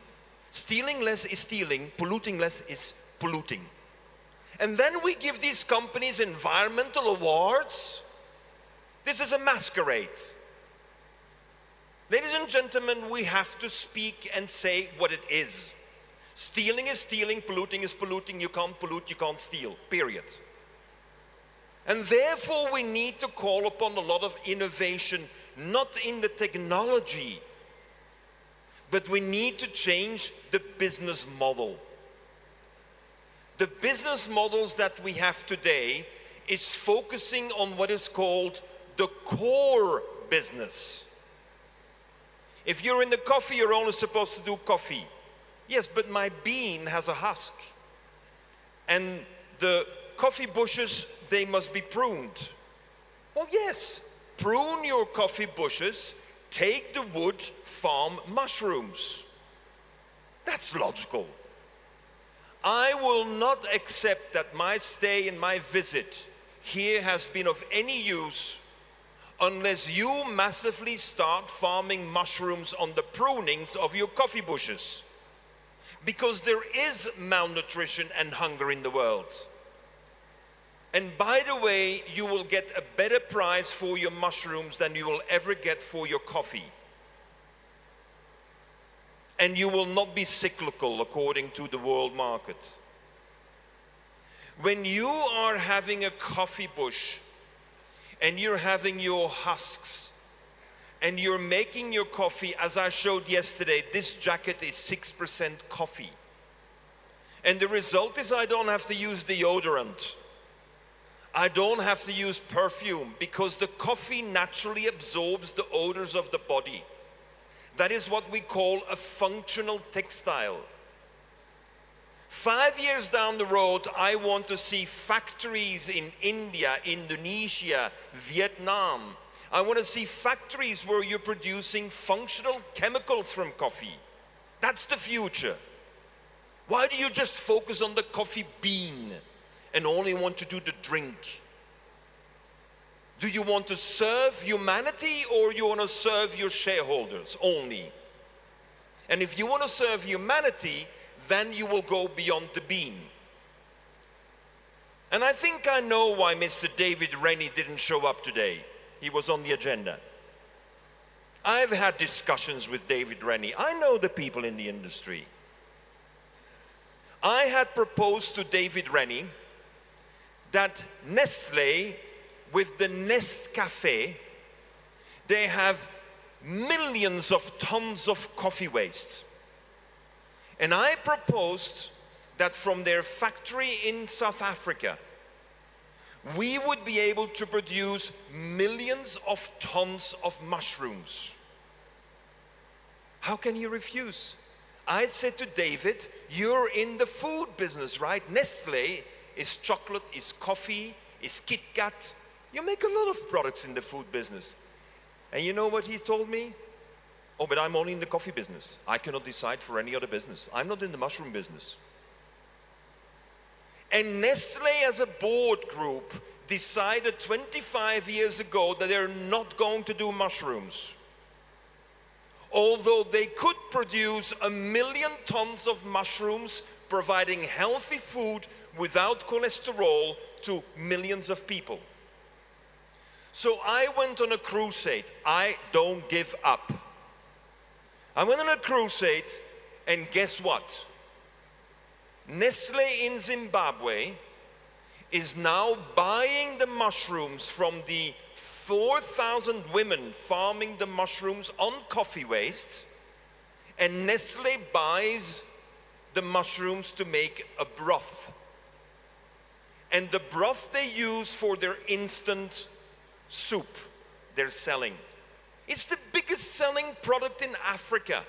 Stealing less is stealing, polluting less is polluting. And then we give these companies environmental awards. This is a masquerade. Ladies and gentlemen, we have to speak and say what it is. Stealing is stealing, polluting is polluting. You can't pollute, you can't steal, period. And therefore we need to call upon a lot of innovation, not in the technology, but we need to change the business model. The business models that we have today is focusing on what is called the core business. If you're in the coffee, you're only supposed to do coffee. Yes, but my bean has a husk. And the coffee bushes, they must be pruned. Well, yes, prune your coffee bushes, take the wood, farm mushrooms. That's logical. I will not accept that my stay and my visit here has been of any use unless you massively start farming mushrooms on the prunings of your coffee bushes. Because there is malnutrition and hunger in the world. And by the way, you will get a better price for your mushrooms than you will ever get for your coffee. And you will not be cyclical according to the world market. When you are having a coffee bush and you're having your husks and you're making your coffee, as I showed yesterday, this jacket is 6% coffee. And the result is I don't have to use deodorant. I don't have to use perfume because the coffee naturally absorbs the odors of the body. That is what we call a functional textile. 5 years down the road, I want to see factories in India, Indonesia, Vietnam. I want to see factories where you're producing functional chemicals from coffee. That's the future. Why do you just focus on the coffee bean and only want to do the drink? Do you want to serve humanity or you want to serve your shareholders only? And if you want to serve humanity, then you will go beyond the bean. And I think I know why Mr. David Rennie didn't show up today. He was on the agenda. I've had discussions with David Rennie. I know the people in the industry. I had proposed to David Rennie that Nestlé, with the Nescafé, they have millions of tons of coffee waste. And I proposed that from their factory in South Africa, we would be able to produce millions of tons of mushrooms. How can you refuse? I said to David, you're in the food business, right? Nestlé is chocolate, is coffee, is Kit Kat. You make a lot of products in the food business. And you know what he told me? Oh, but I'm only in the coffee business. I cannot decide for any other business. I'm not in the mushroom business. And Nestlé as a board group decided 25 years ago that they're not going to do mushrooms. Although they could produce 1 million tons of mushrooms, providing healthy food without cholesterol to millions of people. So I went on a crusade. I don't give up. I went on a crusade, and guess what? Nestlé in Zimbabwe is now buying the mushrooms from the 4,000 women farming the mushrooms on coffee waste, and Nestlé buys the mushrooms to make a broth. And the broth they use for their instant soup they're selling. It's the biggest selling product in Africa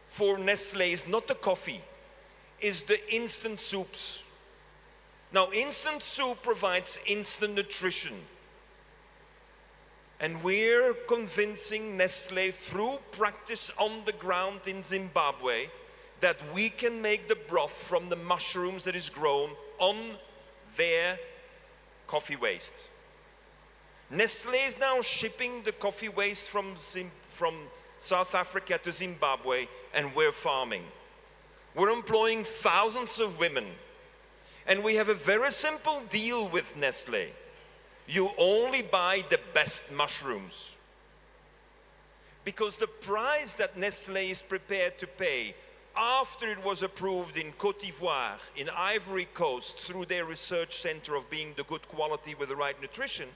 for Nestlé. Is not the coffee, is the instant soups. Now, instant soup provides instant nutrition. And we're convincing Nestlé through practice on the ground in Zimbabwe that we can make the broth from the mushrooms that is grown on their coffee waste. Nestlé is now shipping the coffee waste from South Africa to Zimbabwe, and we're farming. We're employing thousands of women. And we have a very simple deal with Nestlé. You only buy the best mushrooms. Because the price that Nestlé is prepared to pay after it was approved in Côte d'Ivoire, in Ivory Coast, through their research center of being the good quality with the right nutrition,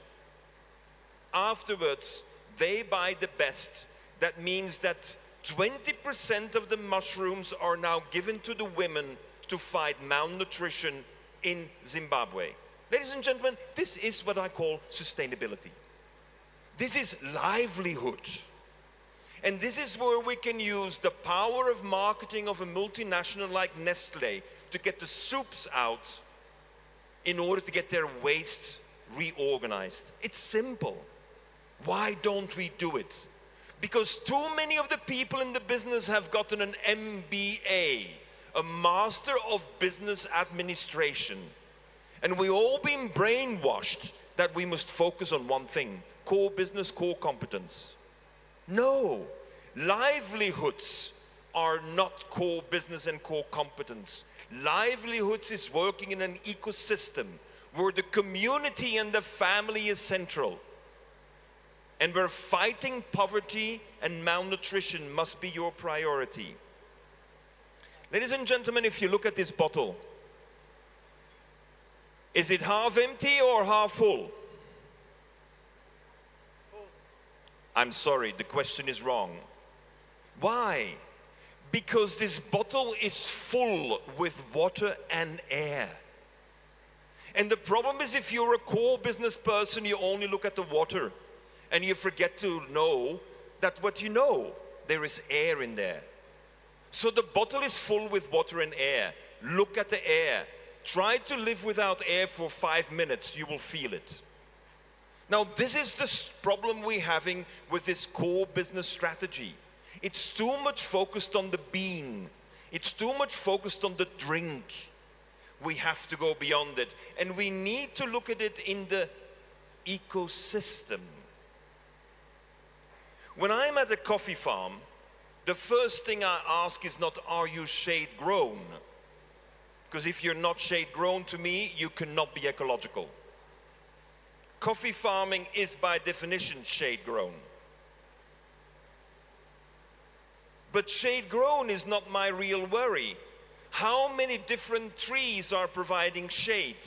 afterwards, they buy the best. That means that 20% of the mushrooms are now given to the women to fight malnutrition in Zimbabwe. Ladies and gentlemen, this is what I call sustainability. This is livelihood. And this is where we can use the power of marketing of a multinational like Nestlé to get the soups out in order to get their waste reorganized. It's simple. Why don't we do it? Because too many of the people in the business have gotten an MBA, a Master of Business Administration. And we've all been brainwashed that we must focus on one thing, core business, core competence. No, livelihoods are not core business and core competence. Livelihoods is working in an ecosystem where the community and the family is central. And where fighting poverty and malnutrition must be your priority. Ladies and gentlemen, if you look at this bottle, is it half empty or half full? I'm sorry, the question is wrong. Why? Because this bottle is full with water and air. And the problem is, if you're a core business person, you only look at the water and you forget to know that what you know, there is air in there. So the bottle is full with water and air. Look at the air. Try to live without air for 5 minutes, you will feel it. Now, this is the problem we're having with this core business strategy. It's too much focused on the bean. It's too much focused on the drink. We have to go beyond it. And we need to look at it in the ecosystem. When I'm at a coffee farm, the first thing I ask is not, are you shade grown? Because if you're not shade grown, to me, you cannot be ecological. Coffee farming is by definition shade grown. But shade grown is not my real worry. How many different trees are providing shade?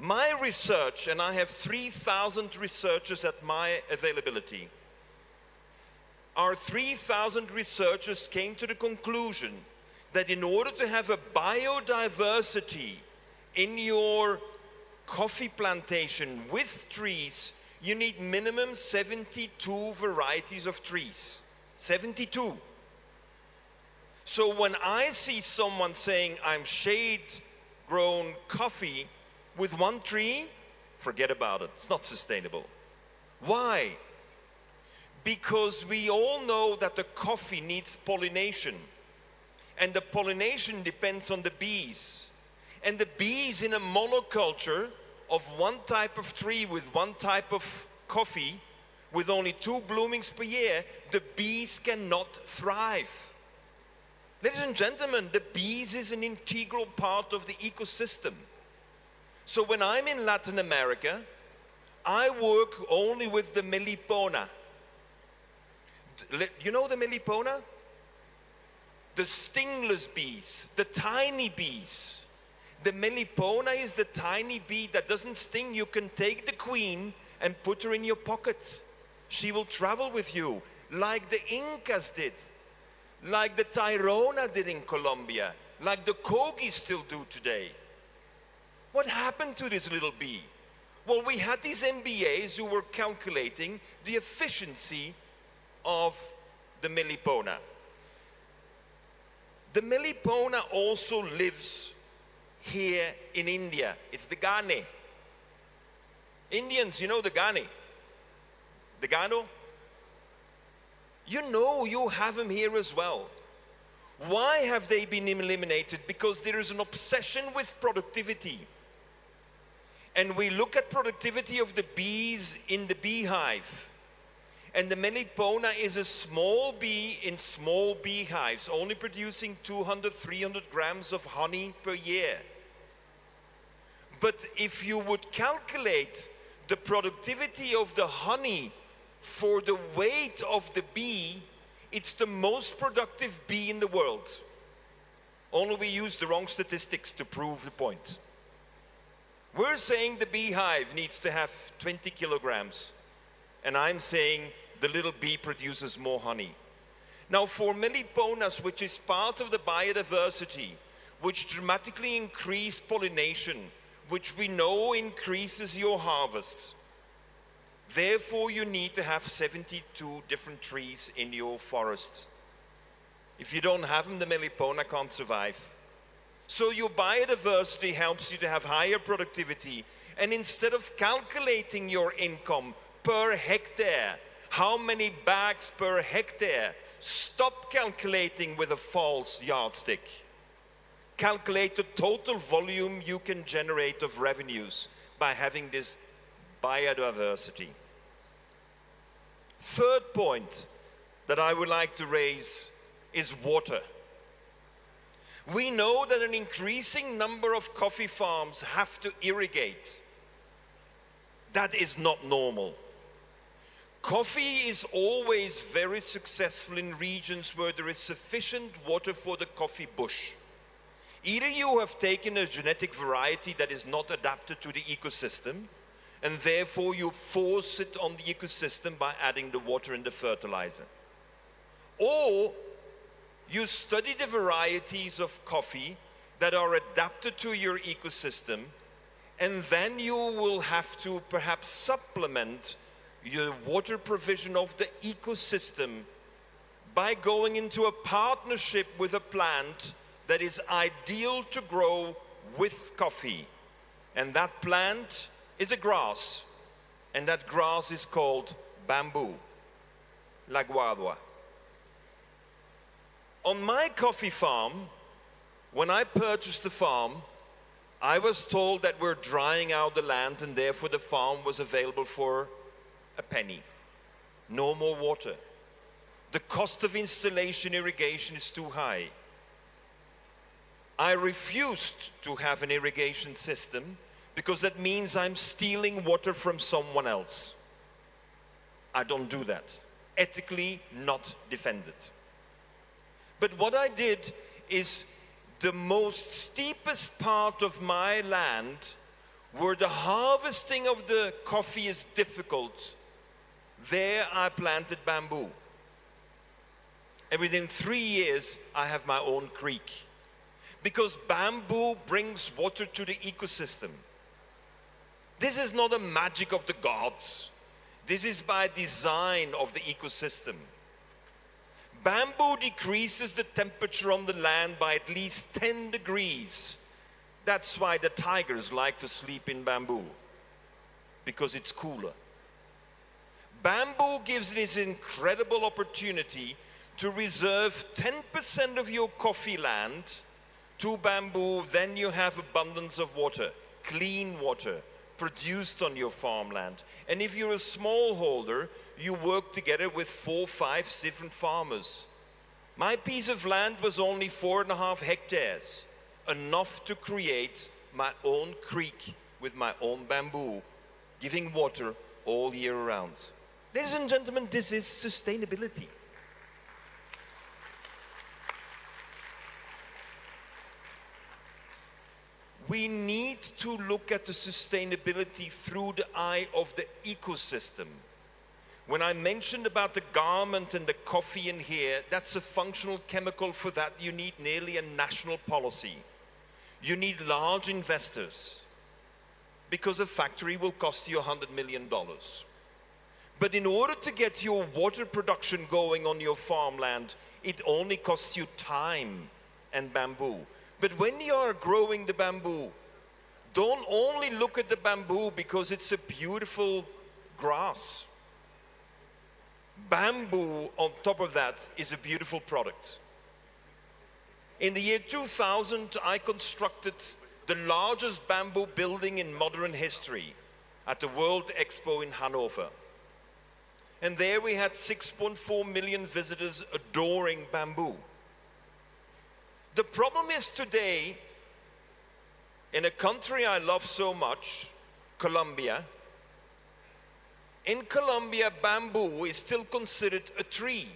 My research, and I have 3,000 researchers at my availability, our 3,000 researchers came to the conclusion that in order to have a biodiversity in your coffee plantation with trees, you need minimum 72 varieties of trees. 72. So when I see someone saying I'm shade-grown coffee with one tree, forget about it. It's not sustainable. Why? Because we all know that the coffee needs pollination. And the pollination depends on the bees. And the bees in a monoculture of one type of tree with one type of coffee, with only 2 bloomings per year, the bees cannot thrive. Ladies and gentlemen, the bees is an integral part of the ecosystem. So when I'm in Latin America, I work only with the Melipona. You know the Melipona? The stingless bees, the tiny bees. The Melipona is the tiny bee that doesn't sting. You can take the queen and put her in your pocket. She will travel with you, like the Incas did, like the Tairona did in Colombia, like the Kogi still do today. What happened to this little bee? Well, we had these MBAs who were calculating the efficiency of the Melipona. The Melipona also lives here in India. It's the Gane. Indians, you know the Gane? The Gano? You know you have them here as well. Why have they been eliminated? Because there is an obsession with productivity. And we look at productivity of the bees in the beehive. And the Melipona is a small bee in small beehives, only producing 200, 300 grams of honey per year. But if you would calculate the productivity of the honey for the weight of the bee, it's the most productive bee in the world. Only we use the wrong statistics to prove the point. We're saying the beehive needs to have 20 kilograms. And I'm saying the little bee produces more honey. Now for Meliponas, which is part of the biodiversity, which dramatically increase pollination, which we know increases your harvest. Therefore, you need to have 72 different trees in your forests. If you don't have them, the Melipona can't survive. So your biodiversity helps you to have higher productivity. And instead of calculating your income per hectare, How many bags per hectare? Stop calculating with a false yardstick. Calculate the total volume you can generate of revenues by having this biodiversity. Third point that I would like to raise is water. We know that an increasing number of coffee farms have to irrigate. That is not normal. Coffee is always very successful in regions where there is sufficient water for the coffee bush. Either you have taken a genetic variety that is not adapted to the ecosystem, and therefore you force it on the ecosystem by adding the water and the fertilizer. Or you study the varieties of coffee that are adapted to your ecosystem, and then you will have to perhaps supplement your water provision of the ecosystem by going into a partnership with a plant that is ideal to grow with coffee. And that plant is a grass, and that grass is called bamboo, la guadua. On my coffee farm, when I purchased the farm, I was told that we're drying out the land and therefore the farm was available for a penny. No more water. The cost of installation irrigation is too high. I refused to have an irrigation system because that means I'm stealing water from someone else. I don't do that. Ethically not defended. But what I did is the most steepest part of my land where the harvesting of the coffee is difficult, there I planted bamboo. And within 3 years, I have my own creek. Because bamboo brings water to the ecosystem. This is not a magic of the gods. This is by design of the ecosystem. Bamboo decreases the temperature on the land by at least 10 degrees. That's why the tigers like to sleep in bamboo, because it's cooler. Bamboo gives this incredible opportunity to reserve 10% of your coffee land to bamboo. Then you have abundance of water, clean water, produced on your farmland. And if you're a smallholder, you work together with 4, 5, 7 farmers. My piece of land was only 4.5 hectares, enough to create my own creek with my own bamboo, giving water all year round. Ladies and gentlemen, this is sustainability. We need to look at the sustainability through the eye of the ecosystem. When I mentioned about the garment and the coffee in here, that's a functional chemical. For that, you need nearly a national policy. You need large investors, because a factory will cost you $100 million. But in order to get your water production going on your farmland, it only costs you time and bamboo. But when you are growing the bamboo, don't only look at the bamboo because it's a beautiful grass. Bamboo, on top of that, is a beautiful product. In the year 2000, I constructed the largest bamboo building in modern history at the World Expo in Hanover. And there we had 6.4 million visitors adoring bamboo. The problem is today, in a country I love so much, Colombia, in Colombia, bamboo is still considered a tree.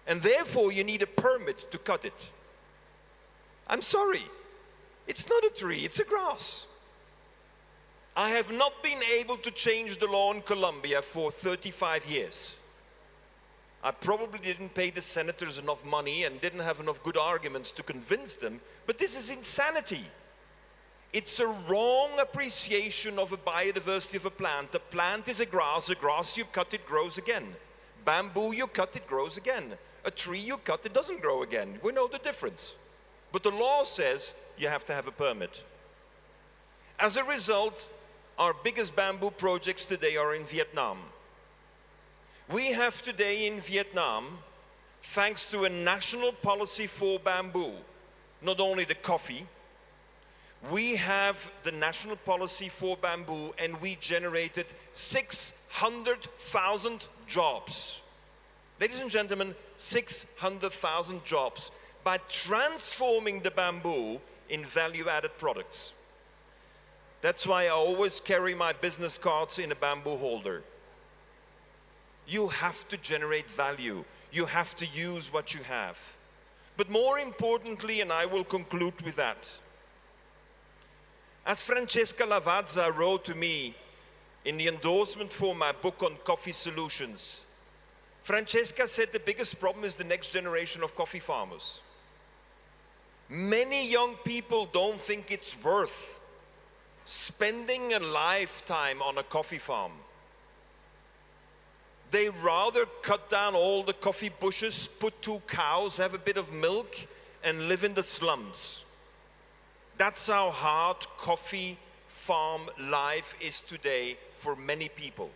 And therefore, you need a permit to cut it. I'm sorry, it's not a tree, it's a grass. I have not been able to change the law in Colombia for 35 years. I probably didn't pay the senators enough money and didn't have enough good arguments to convince them, but this is insanity. It's a wrong appreciation of a biodiversity of a plant. A plant is a grass you cut, it grows again. Bamboo, you cut, it grows again. A tree, you cut, it doesn't grow again. We know the difference. But the law says you have to have a permit. As a result, our biggest bamboo projects today are in Vietnam. We have today in Vietnam, thanks to a national policy for bamboo, not only the coffee, we have the national policy for bamboo, and we generated 600,000 jobs. Ladies and gentlemen, 600,000 jobs by transforming the bamboo in value-added products. That's why I always carry my business cards in a bamboo holder. You have to generate value. You have to use what you have. But more importantly, and I will conclude with that, as Francesca Lavazza wrote to me in the endorsement for my book on coffee solutions, Francesca said the biggest problem is the next generation of coffee farmers. Many young people don't think it's worth spending a lifetime on a coffee farm. They rather cut down all the coffee bushes, put 2 cows, have a bit of milk, and live in the slums. That's how hard coffee farm life is today for many people.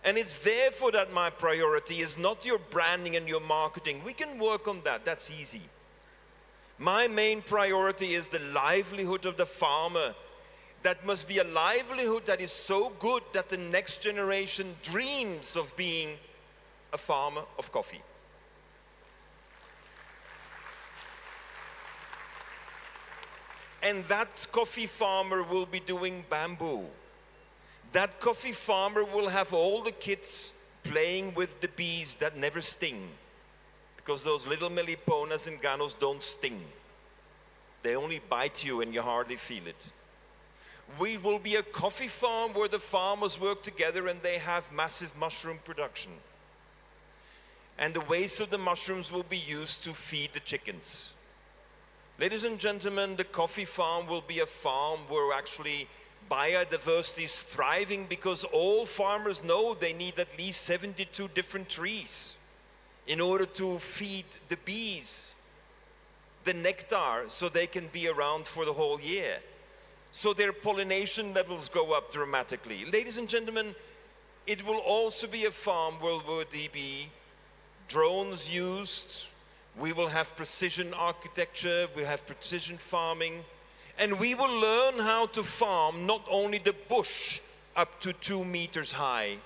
And it's therefore that my priority is not your branding and your marketing. We can work on that, that's easy. My main priority is the livelihood of the farmer. That must be a livelihood that is so good that the next generation dreams of being a farmer of coffee. And that coffee farmer will be doing bamboo. That coffee farmer will have all the kids playing with the bees that never sting. Because those little meliponas and ganos don't sting. They only bite you and you hardly feel it. We will be a coffee farm where the farmers work together and they have massive mushroom production. And the waste of the mushrooms will be used to feed the chickens. Ladies and gentlemen, the coffee farm will be a farm where actually biodiversity is thriving, because all farmers know they need at least 72 different trees in order to feed the bees the nectar so they can be around for the whole year. So their pollination levels go up dramatically. Ladies and gentlemen, it will also be a farm where there will be drones used. We will have precision architecture, we'll have precision farming, and we will learn how to farm not only the bush up to 2 meters high.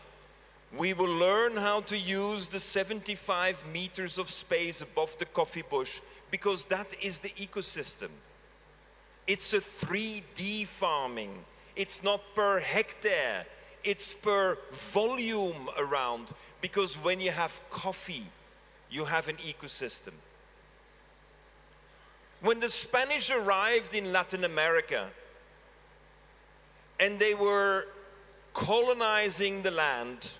We will learn how to use the 75 meters of space above the coffee bush, because that is the ecosystem. It's a 3D farming. It's not per hectare, it's per volume around, because when you have coffee, you have an ecosystem. When the Spanish arrived in Latin America and they were colonizing the land,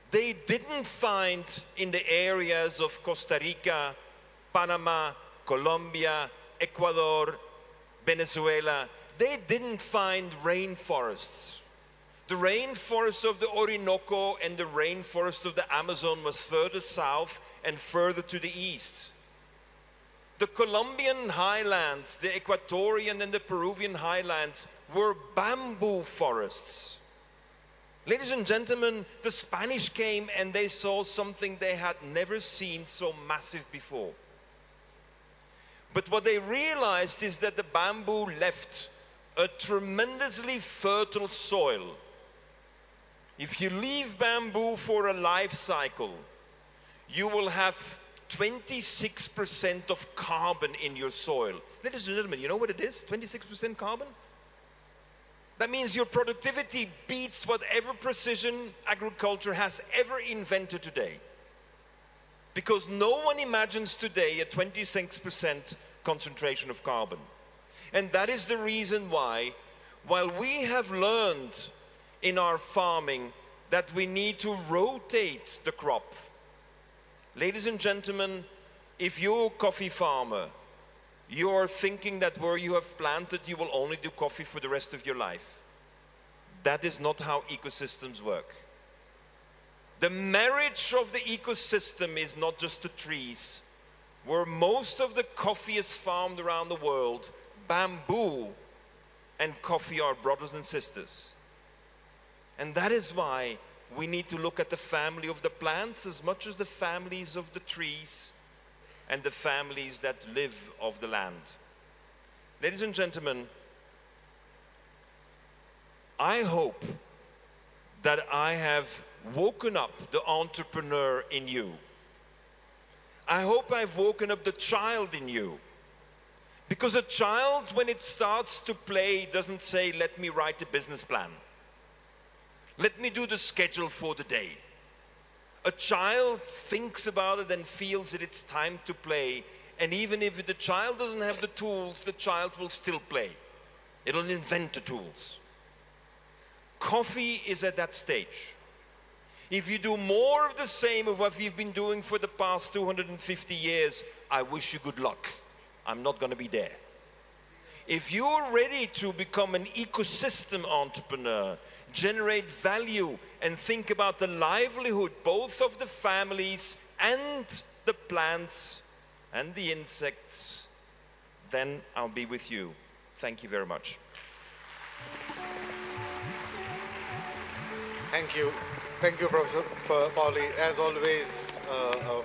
they didn't find in the areas of Costa Rica, Panama, Colombia, Ecuador, Venezuela, they didn't find rainforests. The rainforest of the Orinoco and the rainforest of the Amazon was further south and further to the east. The Colombian highlands, the Ecuadorian and the Peruvian highlands were bamboo forests. Ladies and gentlemen, the Spanish came and they saw something they had never seen so massive before. But what they realized is that the bamboo left a tremendously fertile soil. If you leave bamboo for a life cycle, you will have 26% of carbon in your soil. Ladies and gentlemen, you know what it is? 26% carbon? That means your productivity beats whatever precision agriculture has ever invented today. Because no one imagines today a 26% concentration of carbon. And that is the reason why, while we have learned in our farming that we need to rotate the crop. Ladies and gentlemen, if you're a coffee farmer, you are thinking that where you have planted, you will only do coffee for the rest of your life. That is not how ecosystems work. The marriage of the ecosystem is not just the trees. Where most of the coffee is farmed around the world, bamboo and coffee are brothers and sisters. And that is why We need to look at the family of the plants as much as the families of the trees and the families that live of the land. Ladies and gentlemen, I hope that I have woken up the entrepreneur in you. I hope I've woken up the child in you. Because a child, when it starts to play, doesn't say, let me write a business plan. Let me do the schedule for the day. A child thinks about it and feels that it's time to play. And even if the child doesn't have the tools, the child will still play. It'll invent the tools. Coffee is at that stage. If you do more of the same of what we've been doing for the past 250 years, I wish you good luck. I'm not going to be there. If you're ready to become an ecosystem entrepreneur, generate value and think about the livelihood both of the families and the plants and the insects, then I'll be with you. Thank you very much. Thank you. Thank you, Professor Pauli. As always,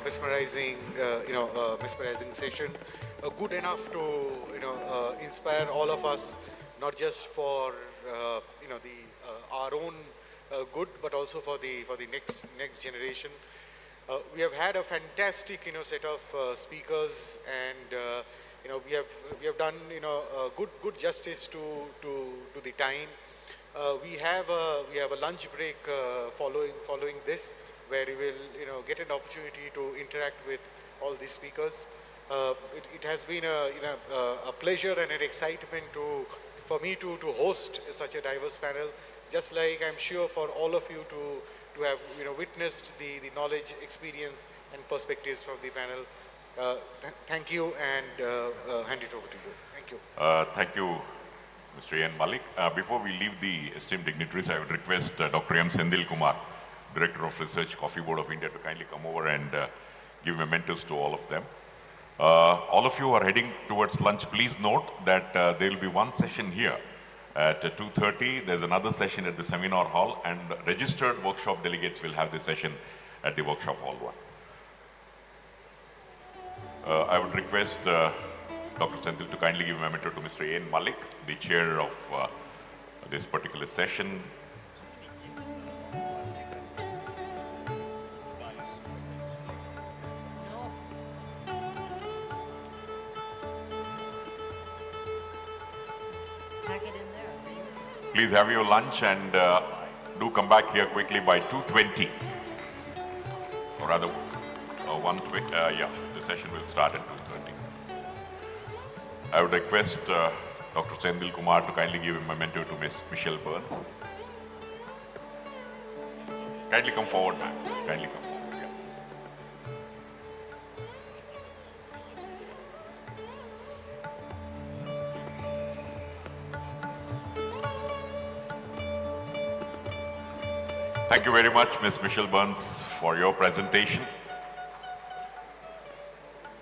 mesmerizing, mesmerizing session. Good enough to, inspire all of us, not just for, our own good, but also for the next generation. We have had a fantastic, set of speakers, and we have done, good justice to the time. We have a lunch break following this, where we will get an opportunity to interact with all these speakers. It has been a pleasure and an excitement for me to host such a diverse panel. Just like I'm sure for all of you to have witnessed the knowledge, experience, and perspectives from the panel. Thank you, and hand it over to you. Thank you. Thank you, Mr. A.N. Malik. Before we leave the esteemed dignitaries, I would request Dr. M. Sendil Kumar, Director of Research, Coffee Board of India, to kindly come over and give mementos to all of them. All of you are heading towards lunch. Please note that there will be one session here at 2:30. There's another session at the seminar hall, and registered workshop delegates will have this session at the workshop hall 1. I would request Dr. Sendil to kindly give a memento to Mr. A.N. Malik, the chair of this particular session. Please have your lunch and do come back here quickly by 2:20. Or rather, the session will start at 2:30. I would request Dr. Sendil Kumar to kindly give a memento to Ms. Michelle Burns. Kindly come forward, ma'am. Kindly come forward. Yeah. Thank you very much, Ms. Michelle Burns, for your presentation.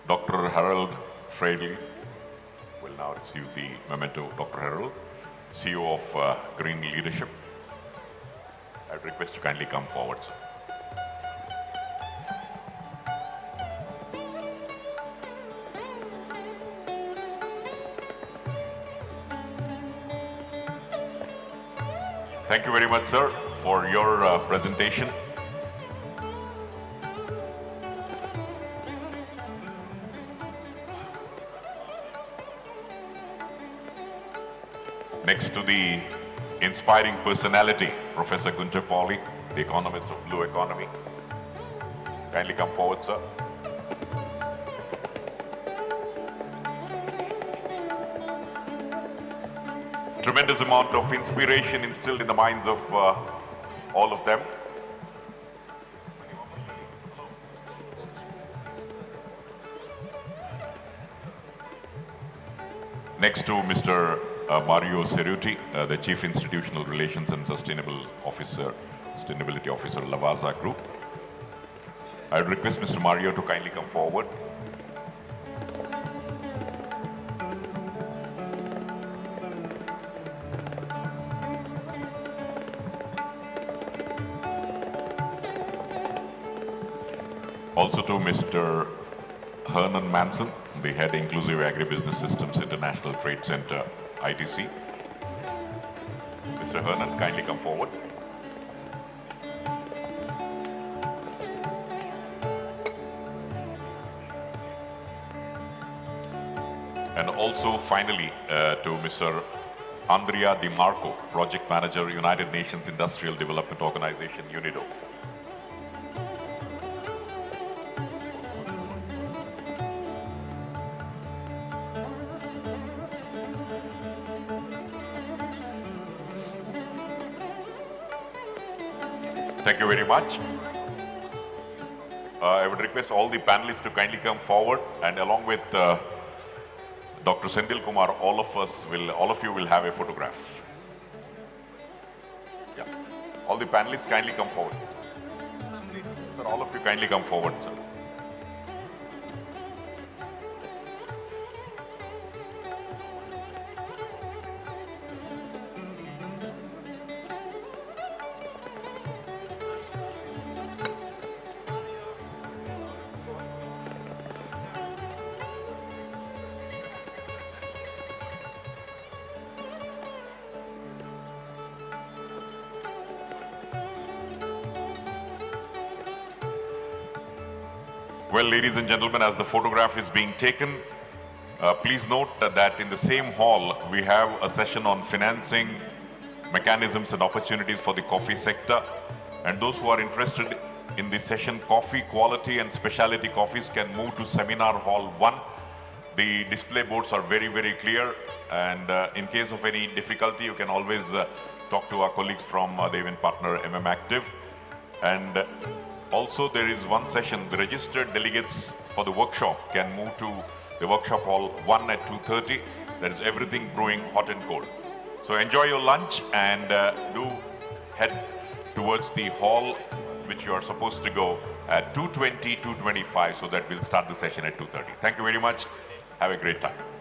Dr. Harold Freidel will now receive the memento. Dr. Harold, CEO of Green Leadership. I would request to kindly come forward, sir. Thank you very much, sir, for your presentation. Next to the inspiring personality, Professor Guntur Pauli, the economist of Blue Economy. Kindly come forward, sir. Tremendous amount of inspiration instilled in the minds of all of them. Next to Mr. Mario Cerruti, the Chief Institutional Relations and Sustainability Officer, Lavazza Group. I would request Mr. Mario to kindly come forward. also to Mr. Hernan Manson, the Head Inclusive Agribusiness Systems International Trade Center, ITC. Mr. Hernan, kindly come forward. And also finally to Mr. Andrea Di Marco, Project Manager, United Nations Industrial Development Organization, UNIDO. Thank you very much. I would request all the panelists to kindly come forward, and along with Dr. Senthil Kumar, all of you will have a photograph. Yeah. All the panelists kindly come forward. Sir, all of you kindly come forward, sir. Well, ladies and gentlemen, as the photograph is being taken, please note that in the same hall, we have a session on financing mechanisms and opportunities for the coffee sector. And those who are interested in this session, coffee quality and specialty coffees, can move to Seminar Hall 1. The display boards are very, very clear. And in case of any difficulty, you can always talk to our colleagues from the event partner, Active. And also, there is one session, the registered delegates for the workshop can move to the workshop hall 1 at 2:30. There is everything brewing hot and cold. So enjoy your lunch and do head towards the hall which you are supposed to go at 2:20, 2:25, so that we'll start the session at 2:30. Thank you very much. Have a great time.